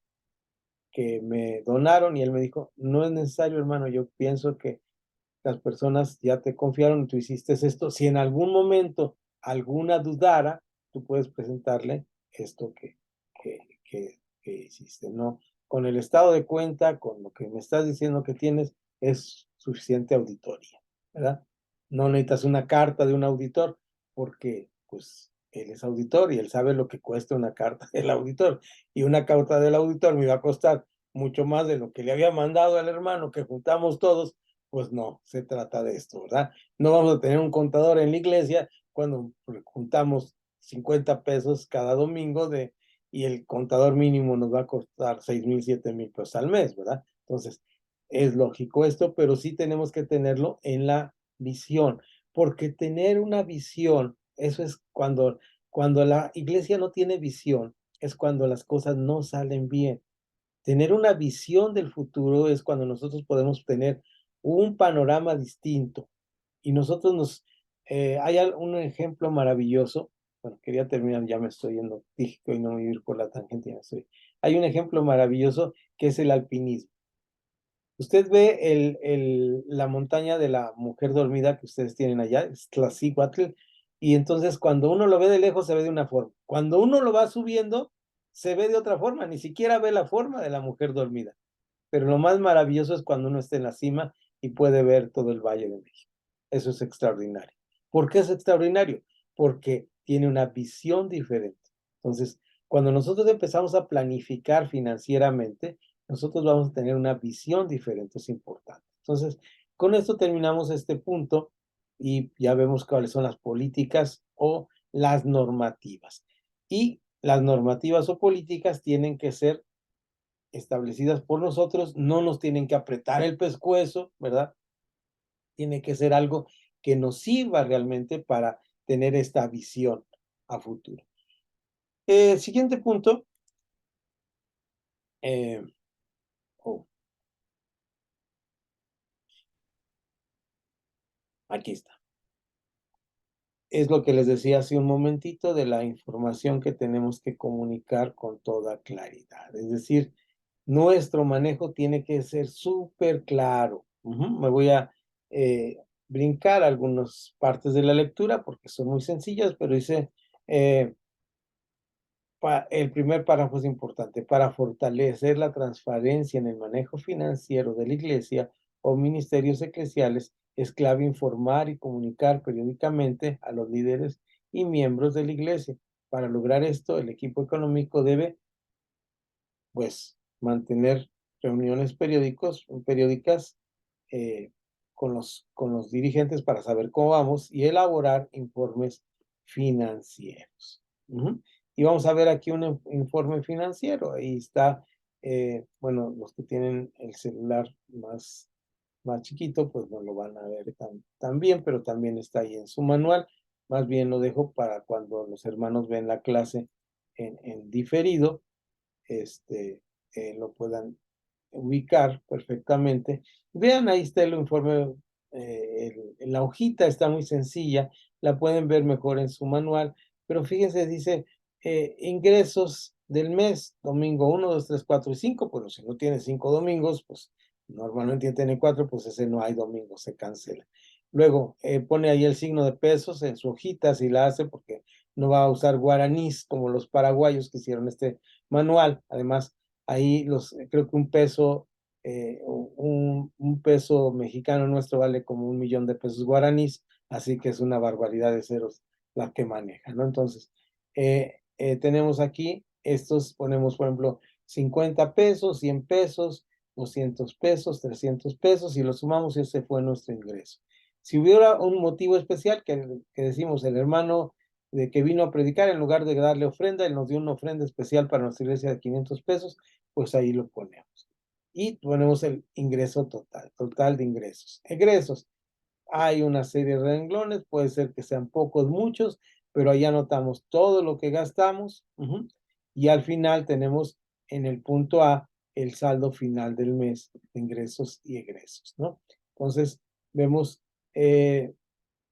que me donaron? Y él me dijo, no es necesario, hermano, yo pienso que las personas ya te confiaron y tú hiciste esto. Si en algún momento alguna dudara, tú puedes presentarle esto que hiciste, ¿no? Con el estado de cuenta, con lo que me estás diciendo que tienes, es suficiente auditoría, ¿verdad? No necesitas una carta de un auditor, porque pues él es auditor y él sabe lo que cuesta una carta del auditor. Y una carta del auditor me iba a costar mucho más de lo que le había mandado al hermano que juntamos todos. Pues no, se trata de esto, ¿verdad? No vamos a tener un contador en la iglesia cuando juntamos 50 pesos cada domingo y el contador mínimo nos va a costar 6,000, 7,000 pesos al mes, ¿verdad? Entonces, es lógico esto, pero sí tenemos que tenerlo en la visión, porque tener una visión, eso es cuando la iglesia no tiene visión, es cuando las cosas no salen bien. Tener una visión del futuro es cuando nosotros podemos tener un panorama distinto. Y nosotros hay un ejemplo maravilloso. Bueno, quería terminar, ya me estoy yendo, dije que hoy no me iba a ir por la tangente, ya me estoy. Hay un ejemplo maravilloso que es el alpinismo. Usted ve la montaña de la mujer dormida que ustedes tienen allá, es Tlaxihuatl, y entonces cuando uno lo ve de lejos se ve de una forma. Cuando uno lo va subiendo, se ve de otra forma, ni siquiera ve la forma de la mujer dormida. Pero lo más maravilloso es cuando uno está en la cima y puede ver todo el Valle de México. Eso es extraordinario. ¿Por qué es extraordinario? Porque tiene una visión diferente. Entonces, cuando nosotros empezamos a planificar financieramente, nosotros vamos a tener una visión diferente, es importante. Entonces, con esto terminamos este punto y ya vemos cuáles son las políticas o las normativas. Y las normativas o políticas tienen que ser establecidas por nosotros, no nos tienen que apretar el pescuezo, ¿verdad? Tiene que ser algo que nos sirva realmente para tener esta visión a futuro. Siguiente punto. Oh, aquí está. Es lo que les decía hace un momentito de la información que tenemos que comunicar con toda claridad. Es decir, nuestro manejo tiene que ser súper claro. Me voy a brincar algunas partes de la lectura porque son muy sencillas, pero dice, el primer párrafo es importante. Para fortalecer la transparencia en el manejo financiero de la Iglesia o ministerios eclesiales, es clave informar y comunicar periódicamente a los líderes y miembros de la Iglesia. Para lograr esto, el equipo económico debe, pues, mantener reuniones periódicas con los dirigentes para saber cómo vamos y elaborar informes financieros. Y vamos a ver aquí un informe financiero. Ahí está, bueno, los que tienen el celular más chiquito, pues no lo van a ver tan bien, pero también está ahí en su manual. Más bien lo dejo para cuando los hermanos ven la clase en diferido, lo puedan ubicar perfectamente. Vean, ahí está el informe, la hojita está muy sencilla, la pueden ver mejor en su manual, pero fíjense, dice ingresos del mes, domingo 1, 2, 3, 4 y 5, bueno, si no tiene 5 domingos, pues normalmente tiene 4, pues ese no hay domingo, se cancela. Luego pone ahí el signo de pesos en su hojita, si la hace, porque no va a usar guaraníes como los paraguayos que hicieron este manual. Además, ahí creo que un peso, un peso mexicano nuestro vale como 1 millón de pesos guaraníes, así que es una barbaridad de ceros la que maneja, ¿no? Entonces, tenemos aquí estos, ponemos, por ejemplo, 50 pesos, 100 pesos, 200 pesos, 300 pesos, y lo sumamos y ese fue nuestro ingreso. Si hubiera un motivo especial, que decimos, el hermano de que vino a predicar, en lugar de darle ofrenda, él nos dio una ofrenda especial para nuestra iglesia de 500 pesos, pues ahí lo ponemos. Y ponemos el ingreso total de ingresos. Egresos, hay una serie de renglones, puede ser que sean pocos, muchos, pero ahí anotamos todo lo que gastamos, y al final tenemos en el punto A el saldo final del mes de ingresos y egresos, ¿no? Entonces, vemos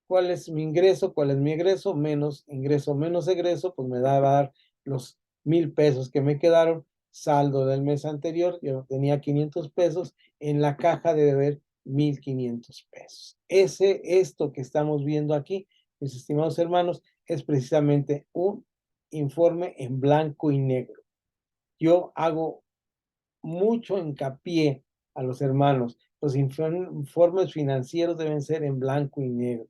cuál es mi ingreso, cuál es mi egreso, menos ingreso, menos egreso, pues me va a dar los 1,000 pesos que me quedaron, saldo del mes anterior, yo tenía 500 pesos, en la caja debe haber 1,500 pesos. Esto que estamos viendo aquí, mis estimados hermanos, es precisamente un informe en blanco y negro. Yo hago mucho hincapié a los hermanos, los informes financieros deben ser en blanco y negro.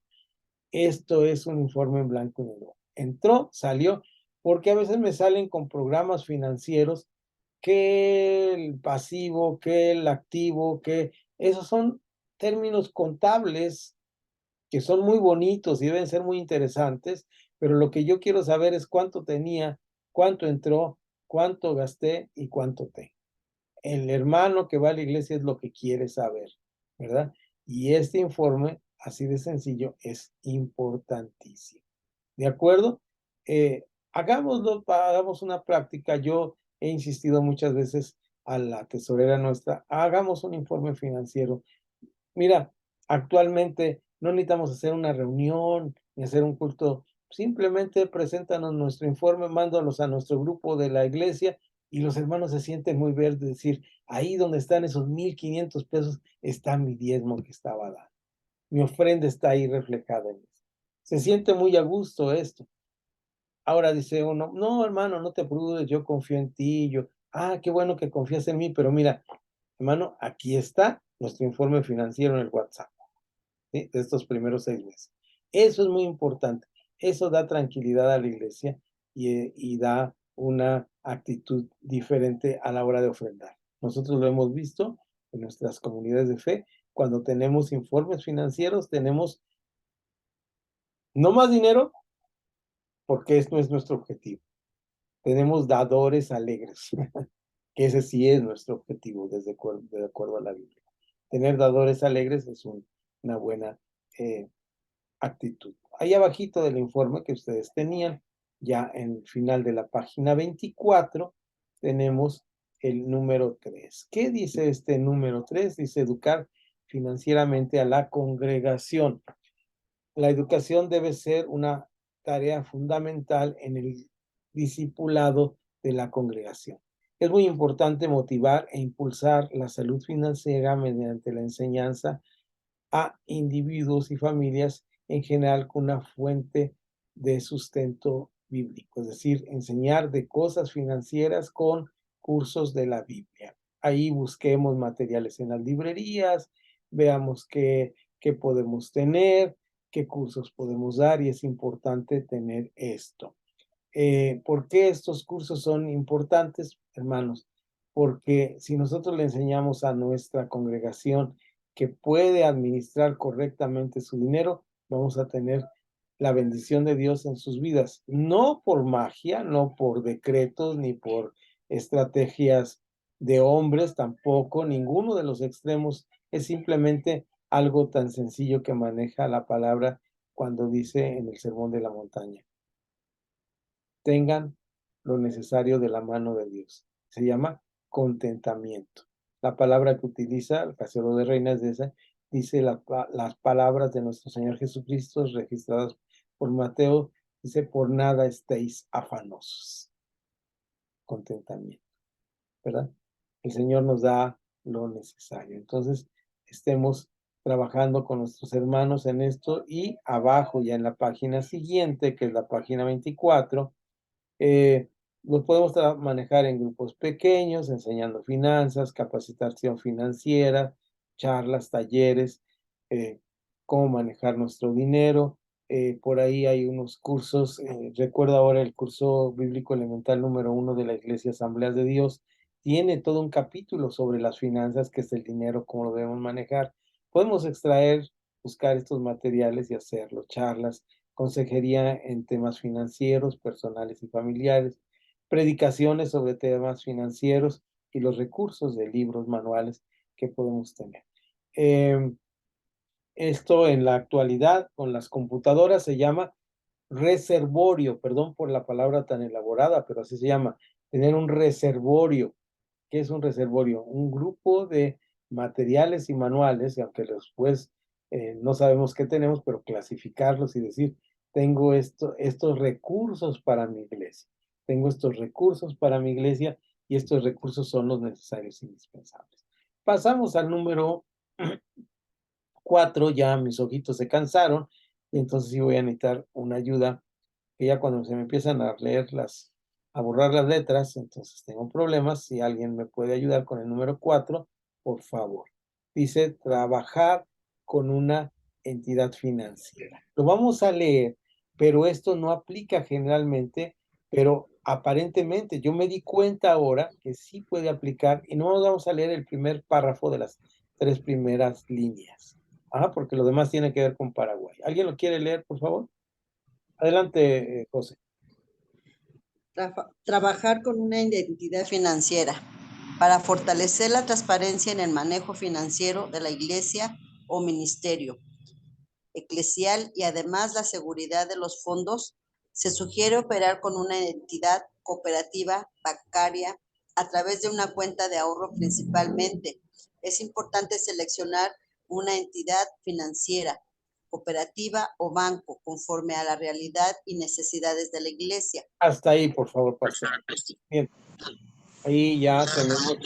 Esto es un informe en blanco y negro. Entró, salió, porque a veces me salen con programas financieros que el pasivo, que el activo, que esos son términos contables que son muy bonitos y deben ser muy interesantes, pero lo que yo quiero saber es cuánto tenía, cuánto entró, cuánto gasté y cuánto tengo. El hermano que va a la iglesia es lo que quiere saber, ¿verdad? Y este informe, así de sencillo, es importantísimo. ¿De acuerdo? Hagamos una práctica. Yo he insistido muchas veces a la tesorera nuestra, hagamos un informe financiero. Mira, actualmente no necesitamos hacer una reunión ni hacer un culto. Simplemente preséntanos nuestro informe, mándalos a nuestro grupo de la iglesia y los hermanos se sienten muy verdes, decir, ahí donde están esos 1,500 pesos está mi diezmo que estaba dando. Mi ofrenda está ahí reflejada en eso. Se siente muy a gusto esto. Ahora dice uno, no, hermano, no te preocupes, yo confío en ti. Qué bueno que confías en mí, pero mira, hermano, aquí está nuestro informe financiero en el WhatsApp, ¿sí? De estos primeros 6 meses. Eso es muy importante. Eso da tranquilidad a la iglesia y da una actitud diferente a la hora de ofrendar. Nosotros lo hemos visto en nuestras comunidades de fe. Cuando tenemos informes financieros, tenemos no más dinero, porque esto es nuestro objetivo. Tenemos dadores alegres, que ese sí es nuestro objetivo de acuerdo a la Biblia. Tener dadores alegres es una buena actitud. Ahí abajito del informe que ustedes tenían, ya en el final de la página 24, tenemos el número 3. ¿Qué dice este número 3? Dice educar financieramente a la congregación. La educación debe ser una tarea fundamental en el discipulado de la congregación. Es muy importante motivar e impulsar la salud financiera mediante la enseñanza a individuos y familias en general con una fuente de sustento bíblico, es decir, enseñar de cosas financieras con cursos de la Biblia. Ahí busquemos materiales en las librerías, veamos qué podemos tener, qué cursos podemos dar, y es importante tener esto. ¿Por qué estos cursos son importantes, hermanos? Porque si nosotros le enseñamos a nuestra congregación que puede administrar correctamente su dinero, vamos a tener la bendición de Dios en sus vidas. No por magia, no por decretos, ni por estrategias de hombres, tampoco, ninguno de los extremos. Es simplemente algo tan sencillo que maneja la palabra cuando dice en el Sermón de la Montaña: tengan lo necesario de la mano de Dios. Se llama contentamiento. La palabra que utiliza el Caseros de Reinas de esa, dice las palabras de nuestro Señor Jesucristo registradas por Mateo, dice, por nada estéis afanosos. Contentamiento, ¿verdad? El Señor nos da lo necesario. Entonces, estemos trabajando con nuestros hermanos en esto, y abajo ya en la página siguiente, que es la página 24, Lo podemos manejar en grupos pequeños, enseñando finanzas, capacitación financiera, charlas, talleres, cómo manejar nuestro dinero. Por ahí hay unos cursos, recuerdo ahora el curso bíblico elemental número 1 de la Iglesia Asambleas de Dios, tiene todo un capítulo sobre las finanzas, qué es el dinero, cómo lo debemos manejar. Podemos extraer, buscar estos materiales y hacerlo, charlas, consejería en temas financieros, personales y familiares, predicaciones sobre temas financieros y los recursos de libros, manuales que podemos tener. Esto en la actualidad con las computadoras se llama reservorio, perdón por la palabra tan elaborada, pero así se llama, tener un reservorio. ¿Qué es un reservorio? Un grupo de materiales y manuales, y aunque después no sabemos qué tenemos, pero clasificarlos y decir, tengo estos recursos para mi iglesia, tengo estos recursos para mi iglesia y estos recursos son los necesarios e indispensables. Pasamos al número 4, ya mis ojitos se cansaron, y entonces sí voy a necesitar una ayuda, que ya cuando se me empiezan a leer a borrar las letras, entonces tengo problemas. Si alguien me puede ayudar con el número 4, por favor. Dice, trabajar con una entidad financiera. Lo vamos a leer, pero esto no aplica generalmente, pero aparentemente yo me di cuenta ahora que sí puede aplicar, y no nos vamos a leer el primer párrafo de las 3 primeras líneas. Porque lo demás tiene que ver con Paraguay. ¿Alguien lo quiere leer, por favor? Adelante, José. Trabajar con una identidad financiera para fortalecer la transparencia en el manejo financiero de la iglesia o ministerio eclesial y además la seguridad de los fondos, se sugiere operar con una entidad cooperativa bancaria a través de una cuenta de ahorro principalmente. Es importante seleccionar una entidad financiera, cooperativa o banco conforme a la realidad y necesidades de la iglesia. Hasta ahí, por favor, pastor. Bien, ahí ya tenemos,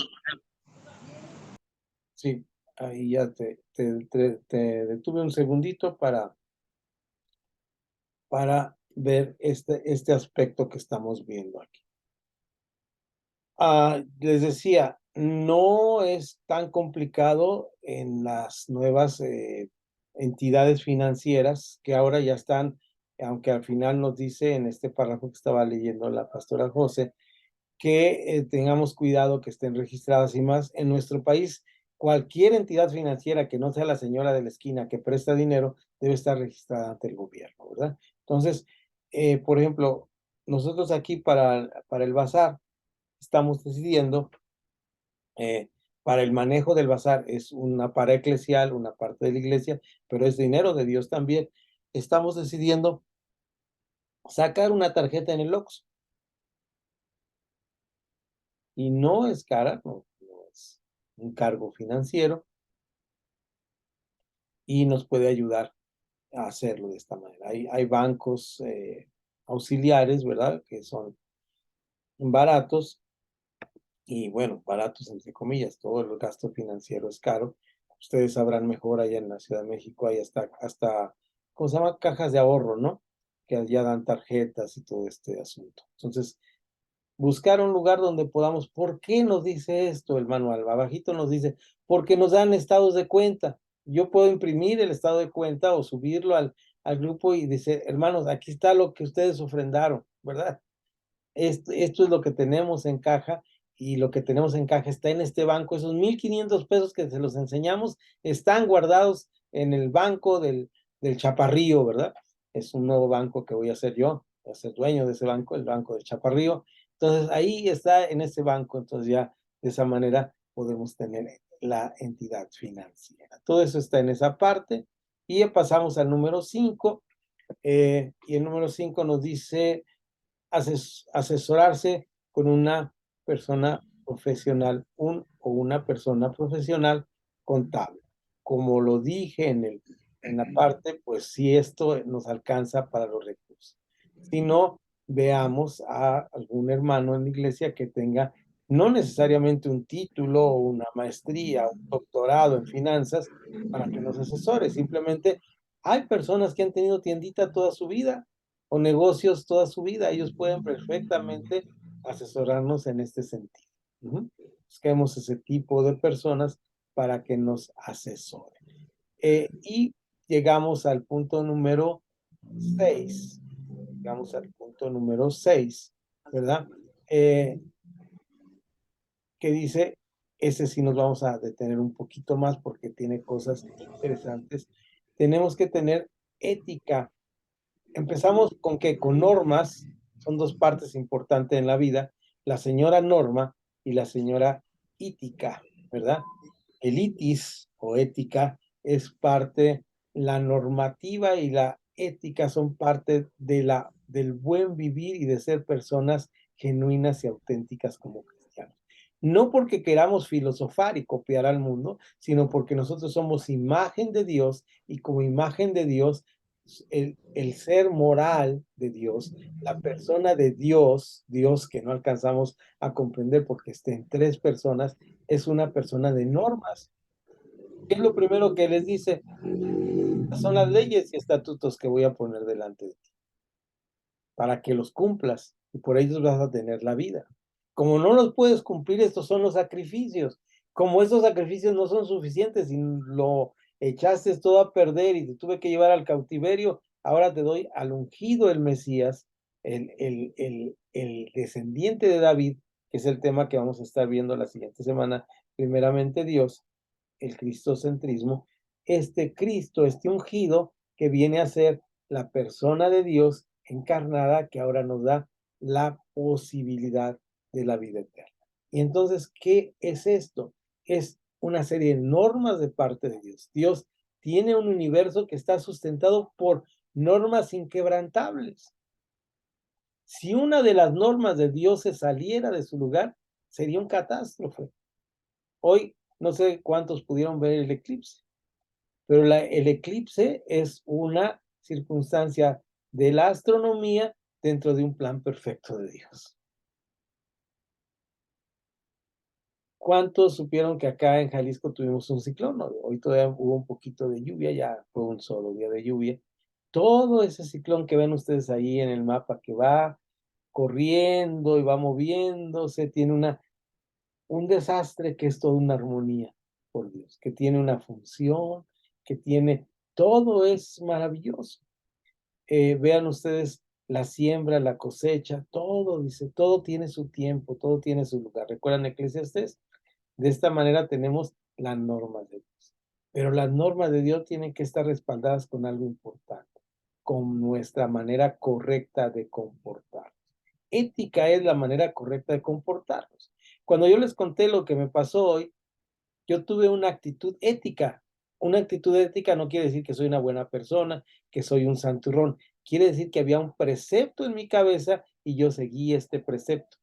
sí, ahí ya te detuve un segundito para ver este aspecto que estamos viendo aquí. Les decía, no es tan complicado en las nuevas entidades financieras que ahora ya están, aunque al final nos dice en este párrafo que estaba leyendo la pastora José, que tengamos cuidado que estén registradas y más. En nuestro país, cualquier entidad financiera que no sea la señora de la esquina que presta dinero debe estar registrada ante el gobierno, ¿verdad? Entonces, por ejemplo, nosotros aquí para el bazar estamos decidiendo, para el manejo del bazar, es una para eclesial, una parte de la iglesia, pero es dinero de Dios también. Estamos decidiendo sacar una tarjeta en el Oxxo. Y no es cara, no es un cargo financiero y nos puede ayudar a hacerlo de esta manera. Hay bancos auxiliares, ¿verdad? Que son baratos y bueno, baratos entre comillas, todo el gasto financiero es caro. Ustedes sabrán mejor allá en la Ciudad de México, hay hasta, ¿cómo se llama? Cajas de ahorro, ¿no? Que allá dan tarjetas y todo este asunto. Entonces, buscar un lugar donde podamos, ¿por qué nos dice esto el manual? Abajito nos dice, porque nos dan estados de cuenta. Yo puedo imprimir el estado de cuenta o subirlo al grupo y decir, hermanos, aquí está lo que ustedes ofrendaron, ¿verdad? Esto es lo que tenemos en caja y lo que tenemos en caja está en este banco. Esos 1,500 pesos que se los enseñamos están guardados en el banco del Chaparrío, ¿verdad? Es un nuevo banco que voy a hacer yo, voy a ser dueño de ese banco, el banco del Chaparrío. Entonces ahí está en ese banco, entonces ya de esa manera podemos tener la entidad financiera. Todo eso está en esa parte y ya pasamos al número 5, y el número 5 nos dice asesorarse con una persona profesional, o una persona profesional contable. Como lo dije en la parte, pues si esto nos alcanza para los recursos. Si no, veamos a algún hermano en la iglesia que tenga no necesariamente un título o una maestría, un doctorado en finanzas para que nos asesore. Simplemente hay personas que han tenido tiendita toda su vida o negocios toda su vida. Ellos pueden perfectamente asesorarnos en este sentido. Busquemos ese tipo de personas para que nos asesoren. Y llegamos al punto número 6. Llegamos al punto número 6, ¿verdad? Que dice, ese sí nos vamos a detener un poquito más porque tiene cosas interesantes. Tenemos que tener ética. Empezamos con que con normas, son dos partes importantes en la vida, la señora norma y la señora ética, ¿verdad? El itis o ética es parte, la normativa y la ética son parte del buen vivir y de ser personas genuinas y auténticas como cristianos. No porque queramos filosofar y copiar al mundo, sino porque nosotros somos imagen de Dios y como imagen de Dios, el ser moral de Dios, la persona de Dios, Dios que no alcanzamos a comprender porque está en tres personas, es una persona de normas. ¿Qué es lo primero que les dice? Estas son las leyes y estatutos que voy a poner delante de ti, para que los cumplas y por ellos vas a tener la vida. Como no los puedes cumplir, estos son los sacrificios. Como estos sacrificios no son suficientes y lo echaste todo a perder y te tuve que llevar al cautiverio, ahora te doy al ungido el Mesías, el descendiente de David, que es el tema que vamos a estar viendo la siguiente semana, primeramente Dios, el cristocentrismo, este Cristo, este ungido que viene a ser la persona de Dios encarnada que ahora nos da la posibilidad de la vida eterna. Y entonces, ¿qué es esto? Es una serie de normas de parte de Dios. Dios tiene un universo que está sustentado por normas inquebrantables. Si una de las normas de Dios se saliera de su lugar, sería un catástrofe. Hoy no sé cuántos pudieron ver el eclipse, pero el eclipse es una circunstancia de la astronomía dentro de un plan perfecto de Dios. ¿Cuántos supieron que acá en Jalisco tuvimos un ciclón? ¿No? Hoy todavía hubo un poquito de lluvia, ya fue un solo día de lluvia. Todo ese ciclón que ven ustedes ahí en el mapa que va corriendo y va moviéndose, tiene un desastre que es toda una armonía, por Dios, que tiene una función, que tiene, todo es maravilloso. Vean ustedes la siembra, la cosecha, todo, dice, todo tiene su tiempo, todo tiene su lugar. ¿Recuerdan Eclesiastés? De esta manera tenemos las normas de Dios. Pero las normas de Dios tienen que estar respaldadas con algo importante, con nuestra manera correcta de comportarnos. Ética es la manera correcta de comportarnos. Cuando yo les conté lo que me pasó hoy, yo tuve una actitud ética. Una actitud ética no quiere decir que soy una buena persona, que soy un santurrón. Quiere decir que había un precepto en mi cabeza y yo seguí este precepto.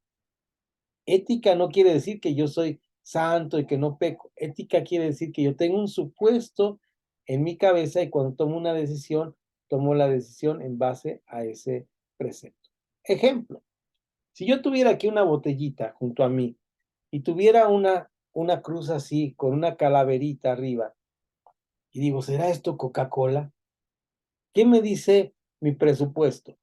Ética no quiere decir que yo soy santo y que no peco. Ética quiere decir que yo tengo un supuesto en mi cabeza y cuando tomo una decisión, tomo la decisión en base a ese precepto. Ejemplo, si yo tuviera aquí una botellita junto a mí y tuviera una cruz así con una calaverita arriba y digo, ¿será esto Coca-Cola? ¿Qué me dice mi presupuesto?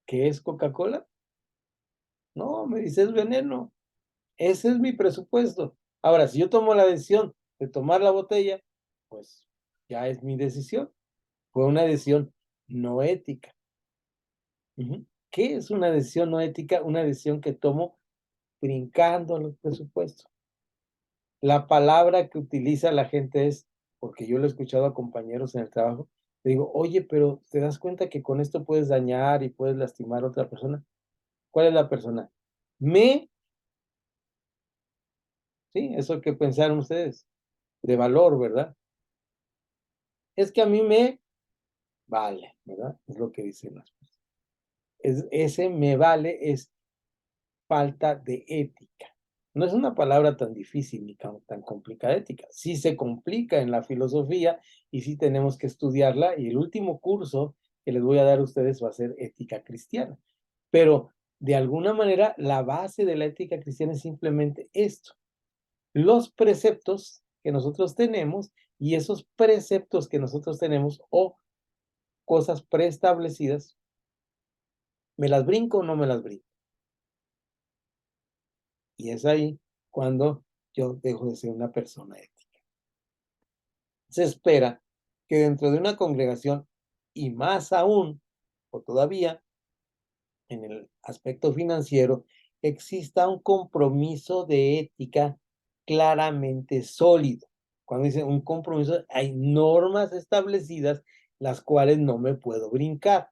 ¿Qué es Coca-Cola? No, me dice es veneno. Ese es mi presupuesto. Ahora, si yo tomo la decisión de tomar la botella, pues ya es mi decisión. Fue una decisión no ética. ¿Qué es una decisión no ética? Una decisión que tomo brincando los presupuestos. La palabra que utiliza la gente es, porque yo lo he escuchado a compañeros en el trabajo, le digo, oye, pero ¿te das cuenta que con esto puedes dañar y puedes lastimar a otra persona? ¿Cuál es la persona? Sí, eso que pensaron ustedes, de valor, ¿verdad? Es que a mí me vale, ¿verdad? Es lo que dicen las personas. Ese me vale es falta de ética. No es una palabra tan difícil ni tan complicada, ética. Sí se complica en la filosofía y sí tenemos que estudiarla y el último curso que les voy a dar a ustedes va a ser ética cristiana. Pero de alguna manera la base de la ética cristiana es simplemente esto. Los preceptos que nosotros tenemos y esos preceptos que nosotros tenemos o cosas preestablecidas, ¿me las brinco o no me las brinco? Y es ahí cuando yo dejo de ser una persona ética. Se espera que dentro de una congregación, y más aún, o todavía, en el aspecto financiero, exista un compromiso de ética claramente sólido. Cuando dice un compromiso, hay normas establecidas las cuales no me puedo brincar.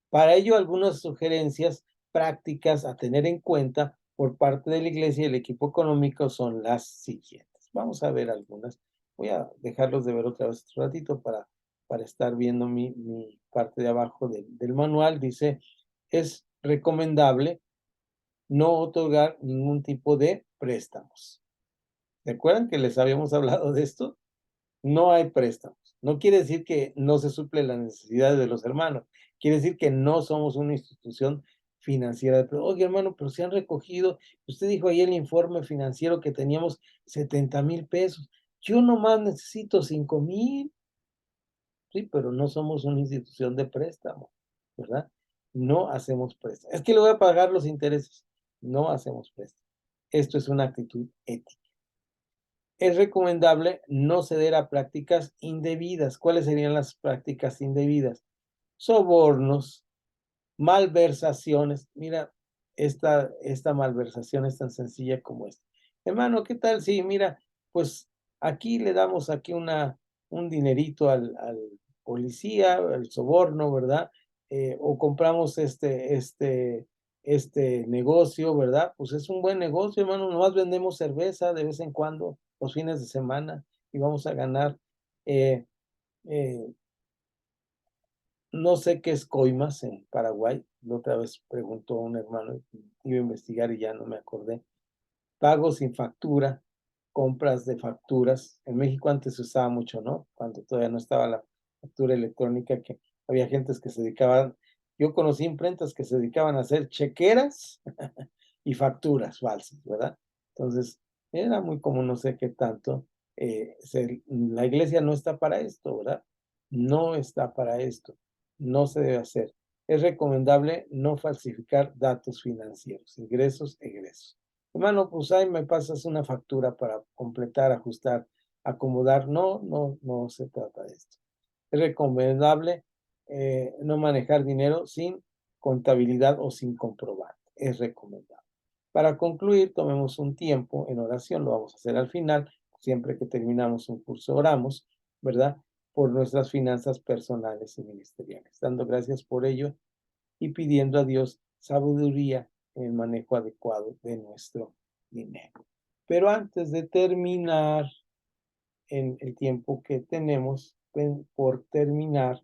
Para ello, algunas sugerencias prácticas a tener en cuenta por parte de la iglesia y el equipo económico son las siguientes. Vamos a ver algunas. Voy a dejarlos de ver otra vez un ratito para estar viendo mi parte de abajo del manual. Dice, es recomendable no otorgar ningún tipo de préstamos. ¿Recuerdan que les habíamos hablado de esto? No hay préstamos. No quiere decir que no se suple las necesidades de los hermanos. Quiere decir que no somos una institución financiera. Oye, hermano, pero se han recogido. Usted dijo ahí el informe financiero que teníamos 70,000 pesos. Yo nomás necesito 5,000. Sí, pero no somos una institución de préstamo, ¿verdad? No hacemos préstamos. Es que le voy a pagar los intereses. No hacemos préstamos. Esto es una actitud ética. Es recomendable no ceder a prácticas indebidas. ¿Cuáles serían las prácticas indebidas? Sobornos, malversaciones. Mira, esta malversación es tan sencilla como esta. Hermano, ¿qué tal? Sí, mira, pues aquí le damos aquí un dinerito al policía, el soborno, ¿verdad? O compramos este negocio, ¿verdad? Pues es un buen negocio, hermano. Nomás vendemos cerveza de vez en cuando, los fines de semana, y vamos a ganar. eh, eh, no sé qué es coimas en Paraguay. La otra vez preguntó un hermano, iba a investigar y ya no me acordé. Pagos sin factura, compras de facturas. En México antes se usaba mucho, ¿no? Cuando todavía no estaba la factura electrónica, que había gentes que se dedicaban, yo conocí imprentas que se dedicaban a hacer chequeras y facturas falsas, ¿verdad? Entonces, era muy común, no sé qué tanto. La iglesia no está para esto, ¿verdad? No está para esto. No se debe hacer. Es recomendable no falsificar datos financieros, ingresos, egresos. Hermano, pues ahí me pasas una factura para completar, ajustar, acomodar. No, no, no se trata de esto. Es recomendable no manejar dinero sin contabilidad o sin comprobar. Es recomendable. Para concluir, tomemos un tiempo en oración, lo vamos a hacer al final, siempre que terminamos un curso oramos, ¿verdad? Por nuestras finanzas personales y ministeriales, dando gracias por ello y pidiendo a Dios sabiduría en el manejo adecuado de nuestro dinero. Pero antes de terminar en el tiempo que tenemos por terminar,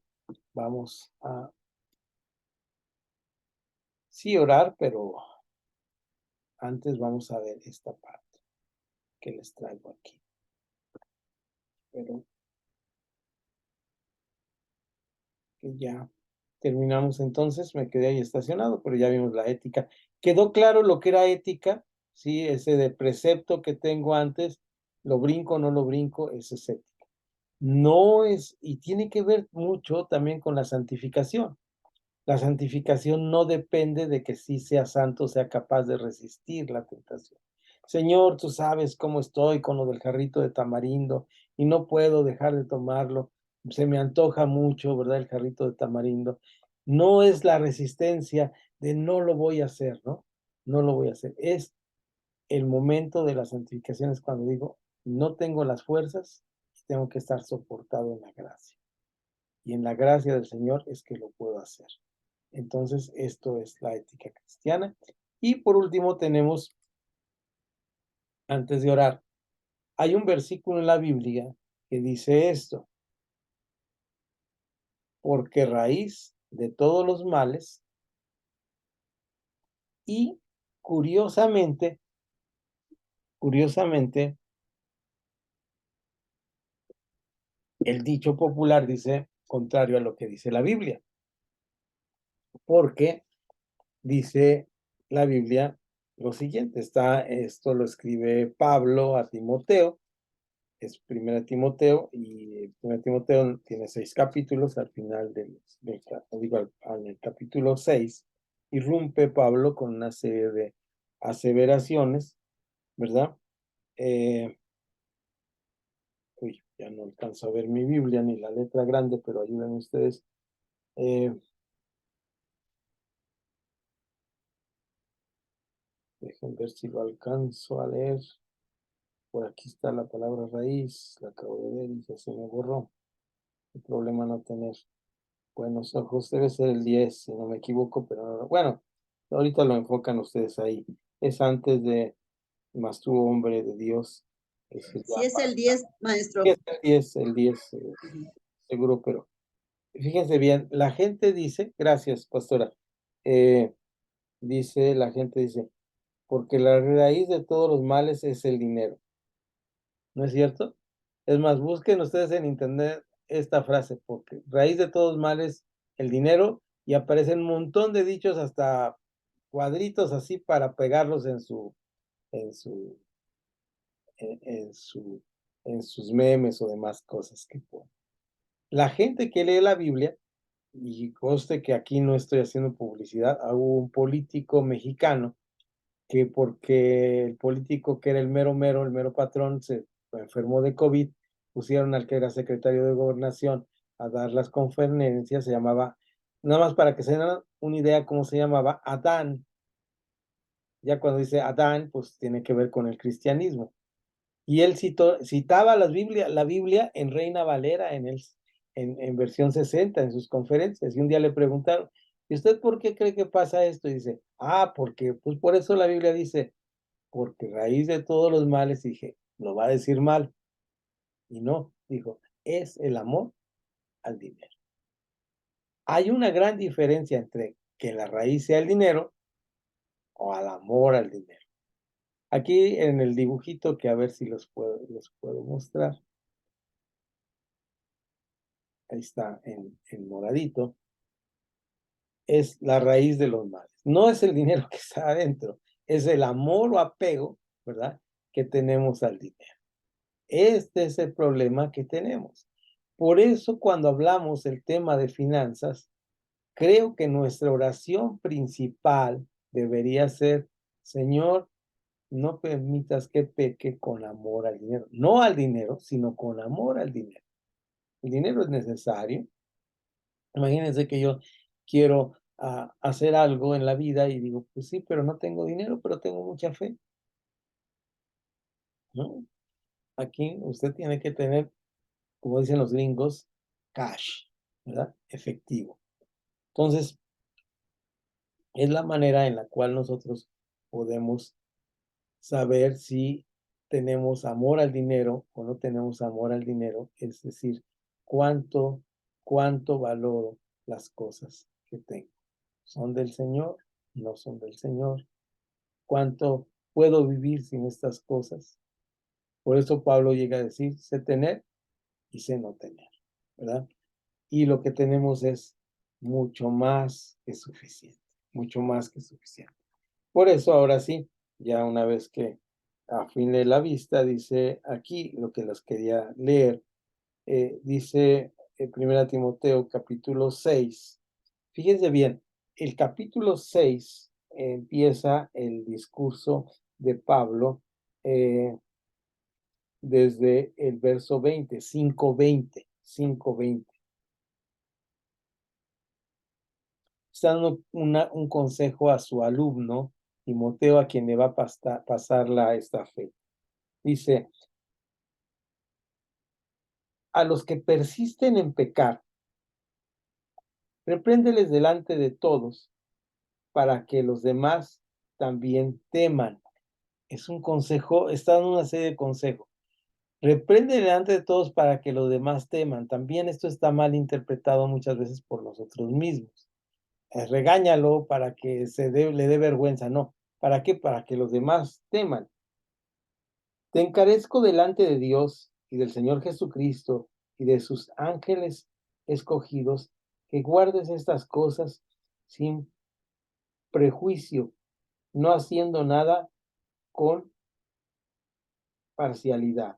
vamos a sí orar, pero antes vamos a ver esta parte que les traigo aquí. Pero que ya terminamos entonces, me quedé ahí estacionado, pero ya vimos la ética. ¿Quedó claro lo que era ética? Sí, ese de precepto que tengo antes, lo brinco o no lo brinco, ese es ética. No es, y tiene que ver mucho también con la santificación. La santificación no depende de que sí sea santo, sea capaz de resistir la tentación. Señor, tú sabes cómo estoy con lo del jarrito de tamarindo y no puedo dejar de tomarlo. Se me antoja mucho, ¿verdad? El jarrito de tamarindo. No es la resistencia de no lo voy a hacer, ¿no? No lo voy a hacer. Es el momento de la santificación, es cuando digo, no tengo las fuerzas y tengo que estar soportado en la gracia. Y en la gracia del Señor es que lo puedo hacer. Entonces, esto es la ética cristiana. Y por último, tenemos, antes de orar, hay un versículo en la Biblia que dice esto: porque raíz de todos los males, y curiosamente, curiosamente, el dicho popular dice contrario a lo que dice la Biblia, porque dice la Biblia lo siguiente, esto lo escribe Pablo a Timoteo, es Primera Timoteo, y Primera Timoteo tiene 6 capítulos. Al final en el capítulo 6, irrumpe Pablo con una serie de aseveraciones, ¿verdad? Ya no alcanzo a ver mi Biblia ni la letra grande, pero ayuden ustedes. Dejen ver si lo alcanzo a leer. Por aquí está la palabra raíz, la acabo de ver y ya se me borró. El problema no tener buenos ojos, debe ser el 10, si no me equivoco, pero bueno, ahorita lo enfocan ustedes ahí. Es antes de "Mas tú, hombre de Dios". Sí, es el 10, maestro. Es el 10, seguro, pero fíjense bien, la gente dice, gracias, pastora, la gente dice, porque la raíz de todos los males es el dinero. ¿No es cierto? Es más, busquen ustedes en internet esta frase, porque raíz de todos males, el dinero, y aparecen un montón de dichos, hasta cuadritos así para pegarlos en su, en, en su, en sus memes o demás cosas que ponen. La gente que lee la Biblia, y conste que aquí no estoy haciendo publicidad, hubo un político mexicano que, porque el político que era el mero patrón, se enfermó de COVID, pusieron al que era secretario de Gobernación a dar las conferencias. Se llamaba, nada más para que se den una idea cómo se llamaba, Adán. Ya cuando dice Adán, pues tiene que ver con el cristianismo. Y él citaba la Biblia en Reina Valera, en versión 60, en sus conferencias. Y un día le preguntaron, ¿y usted por qué cree que pasa esto? Y dice, porque pues por eso la Biblia dice, porque raíz de todos los males. Dije, lo va a decir mal. Y no, dijo, es el amor al dinero. Hay una gran diferencia entre que la raíz sea el dinero o al amor al dinero. Aquí en el dibujito, que a ver si los puedo mostrar. Ahí está en moradito. Es la raíz de los males. No es el dinero que está adentro, es el amor o apego, ¿verdad?, que tenemos al dinero. Este es el problema que tenemos. Por eso, cuando hablamos del tema de finanzas, creo que nuestra oración principal debería ser: Señor, no permitas que peque con amor al dinero. No al dinero, sino con amor al dinero. El dinero es necesario. Imagínense que yo quiero hacer algo en la vida y digo, pues sí, pero no tengo dinero, pero tengo mucha fe, ¿no? Aquí usted tiene que tener, como dicen los gringos, cash, ¿verdad? Efectivo. Entonces, es la manera en la cual nosotros podemos saber si tenemos amor al dinero o no tenemos amor al dinero, es decir, cuánto, cuánto valoro las cosas que tengo. ¿Son del Señor? ¿No son del Señor? ¿Cuánto puedo vivir sin estas cosas? Por eso Pablo llega a decir, sé tener y sé no tener, ¿verdad? Y lo que tenemos es mucho más que suficiente, mucho más que suficiente. Por eso, ahora sí, ya una vez que afiné la vista, dice aquí lo que les quería leer. Dice en 1 Timoteo capítulo 6. Fíjense bien, el capítulo 6 empieza el discurso de Pablo desde el verso 20, 5:20, 5:20. Está dando un consejo a su alumno, Timoteo, a quien le va a pasar esta fe. Dice, a los que persisten en pecar, repréndeles delante de todos, para que los demás también teman. Es un consejo, está dando una serie de consejos. Reprende delante de todos para que los demás teman. También esto está mal interpretado muchas veces por nosotros mismos. Regáñalo para que le dé vergüenza. No. ¿Para qué? Para que los demás teman. Te encarezco delante de Dios y del Señor Jesucristo y de sus ángeles escogidos, que guardes estas cosas sin prejuicio, no haciendo nada con parcialidad.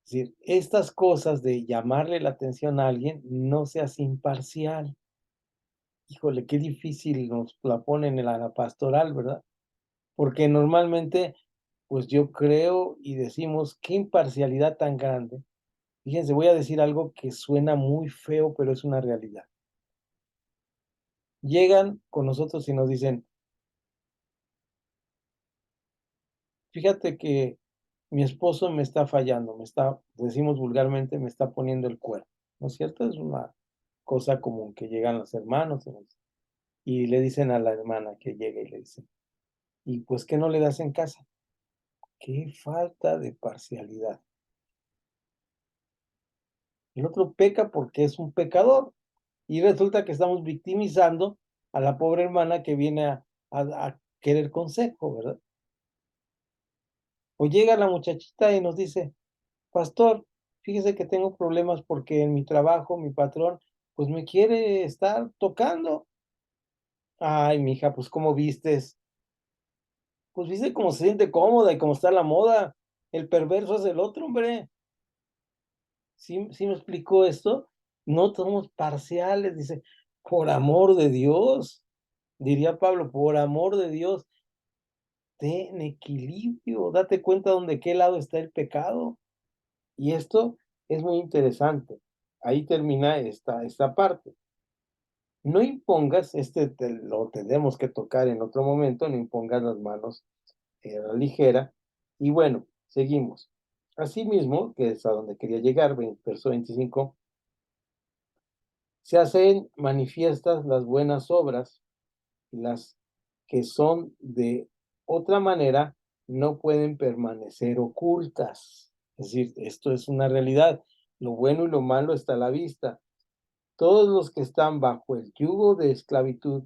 Es decir, estas cosas de llamarle la atención a alguien, no seas imparcial. Híjole, qué difícil nos la ponen en la pastoral, ¿verdad? Porque normalmente, pues yo creo y decimos, qué imparcialidad tan grande. Fíjense, voy a decir algo que suena muy feo, pero es una realidad. Llegan con nosotros y nos dicen, fíjate que mi esposo me está fallando, decimos vulgarmente, me está poniendo el cuerno, ¿no es cierto? Es una cosa común que llegan los hermanos y le dicen a la hermana que llega y le dicen, ¿y pues qué no le das en casa? Qué falta de parcialidad. El otro peca porque es un pecador y resulta que estamos victimizando a la pobre hermana que viene a querer consejo, ¿verdad? O llega la muchachita y nos dice, pastor, fíjese que tengo problemas porque en mi trabajo, mi patrón, pues me quiere estar tocando. Ay, mija, pues ¿cómo vistes? Pues viste cómo se siente cómoda y cómo está la moda. El perverso es el otro, hombre. ¿Sí me explicó esto? No somos parciales, dice, por amor de Dios, diría Pablo, por amor de Dios, ten equilibrio, date cuenta de qué lado está el pecado. Y esto es muy interesante. Ahí termina esta parte. No impongas, lo tenemos que tocar en otro momento, no impongas las manos a la ligera. Y bueno, seguimos. Asimismo, que es a donde quería llegar, verso 25, se hacen manifiestas las buenas obras, las que son de otra manera no pueden permanecer ocultas. Es decir, esto es una realidad. Lo bueno y lo malo está a la vista. Todos los que están bajo el yugo de esclavitud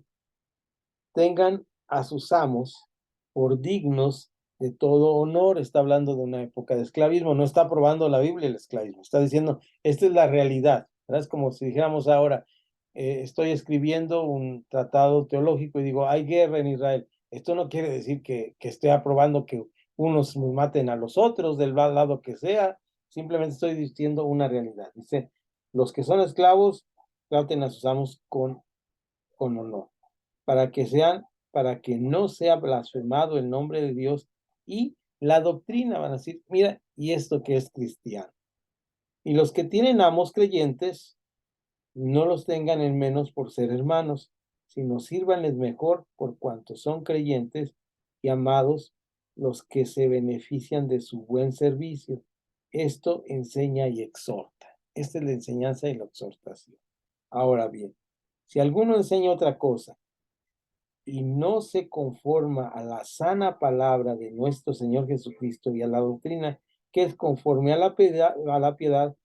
tengan a sus amos por dignos de todo honor. Está hablando de una época de esclavismo, no está aprobando la Biblia el esclavismo, está diciendo, esta es la realidad, ¿verdad? Es como si dijéramos ahora, estoy escribiendo un tratado teológico y digo, hay guerra en Israel. Esto no quiere decir que esté aprobando que unos maten a los otros del lado que sea, simplemente estoy diciendo una realidad. Dice, los que son esclavos traten a sus amos con honor para que sean, para que no sea blasfemado el nombre de Dios y la doctrina, van a decir, mira, y esto que es cristiano. Y los que tienen amos creyentes, no los tengan en menos por ser hermanos, sino sírvanles mejor por cuanto son creyentes y amados los que se benefician de su buen servicio. Esto enseña y exhorta. Esta es la enseñanza y la exhortación. Ahora bien, si alguno enseña otra cosa y no se conforma a la sana palabra de nuestro Señor Jesucristo y a la doctrina que es conforme a la piedad,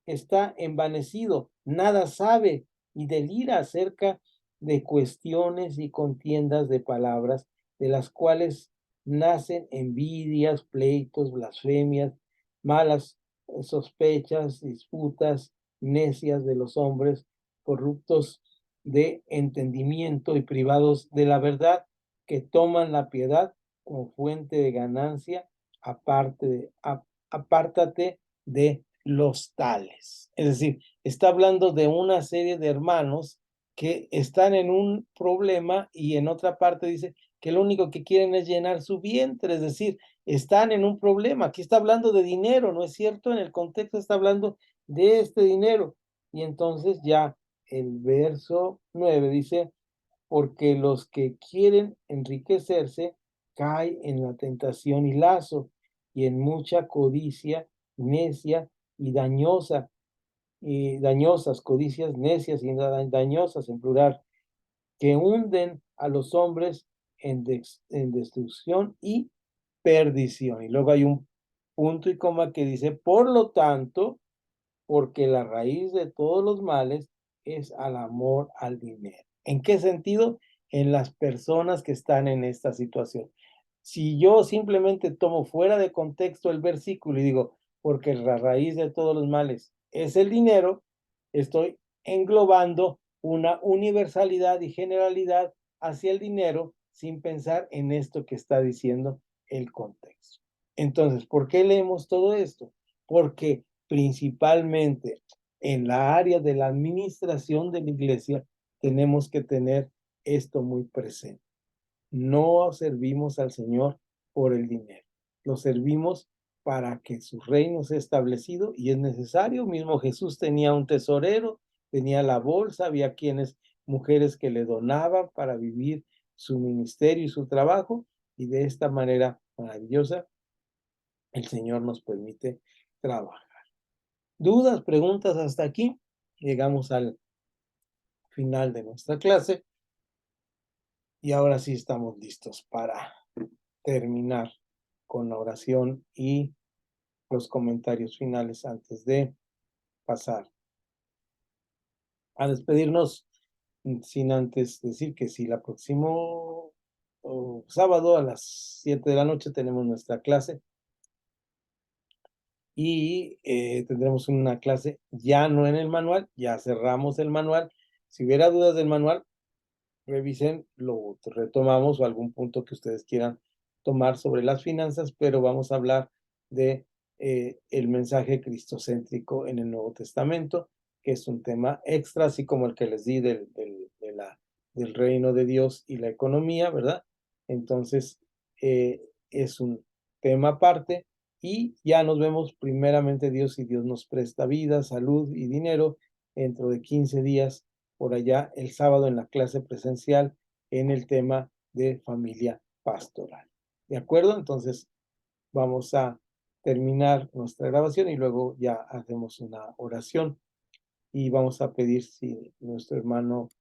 está envanecido, nada sabe y delira acerca de cuestiones y contiendas de palabras, de las cuales nacen envidias, pleitos, blasfemias, malas sospechas, disputas necias de los hombres, corruptos de entendimiento y privados de la verdad, que toman la piedad como fuente de ganancia, apártate de los tales. Es decir, está hablando de una serie de hermanos que están en un problema y en otra parte dice que lo único que quieren es llenar su vientre, es decir, están en un problema. Aquí está hablando de dinero, ¿no es cierto? En el contexto está hablando de este dinero. Y entonces ya el verso 9 dice, porque los que quieren enriquecerse caen en la tentación y lazo y en mucha codicia necia y dañosas, codicias necias y dañosas en plural, que hunden a los hombres en destrucción y perdición. Y luego hay un punto y coma que dice, por lo tanto, porque la raíz de todos los males es al amor al dinero. ¿En qué sentido? En las personas que están en esta situación. Si yo simplemente tomo fuera de contexto el versículo y digo, porque la raíz de todos los males es el dinero, estoy englobando una universalidad y generalidad hacia el dinero sin pensar en esto que está diciendo el contexto. Entonces, ¿por qué leemos todo esto? porque principalmente en la área de la administración de la iglesia tenemos que tener esto muy presente. No servimos al Señor por el dinero, lo servimos para que su reino sea establecido y es necesario. Mismo Jesús tenía un tesorero, tenía la bolsa, había mujeres que le donaban para vivir su ministerio y su trabajo, y de esta manera maravillosa el Señor nos permite trabajar. ¿Dudas, preguntas hasta aquí? Llegamos al final de nuestra clase y ahora sí estamos listos para terminar con la oración y los comentarios finales antes de pasar a despedirnos, sin antes decir que si la próximo sábado a las 7 de la noche tenemos nuestra clase y tendremos una clase ya no en el manual, ya cerramos el manual. Si hubiera dudas del manual, revisen, lo retomamos o algún punto que ustedes quieran tomar sobre las finanzas, pero vamos a hablar de el mensaje cristocéntrico en el Nuevo Testamento, que es un tema extra, así como el que les di del reino de Dios y la economía, ¿verdad? Entonces, es un tema aparte y ya nos vemos primeramente Dios, y Dios nos presta vida, salud y dinero dentro de 15 días por allá el sábado en la clase presencial en el tema de familia pastoral. ¿De acuerdo? Entonces vamos a terminar nuestra grabación y luego ya hacemos una oración y vamos a pedir si nuestro hermano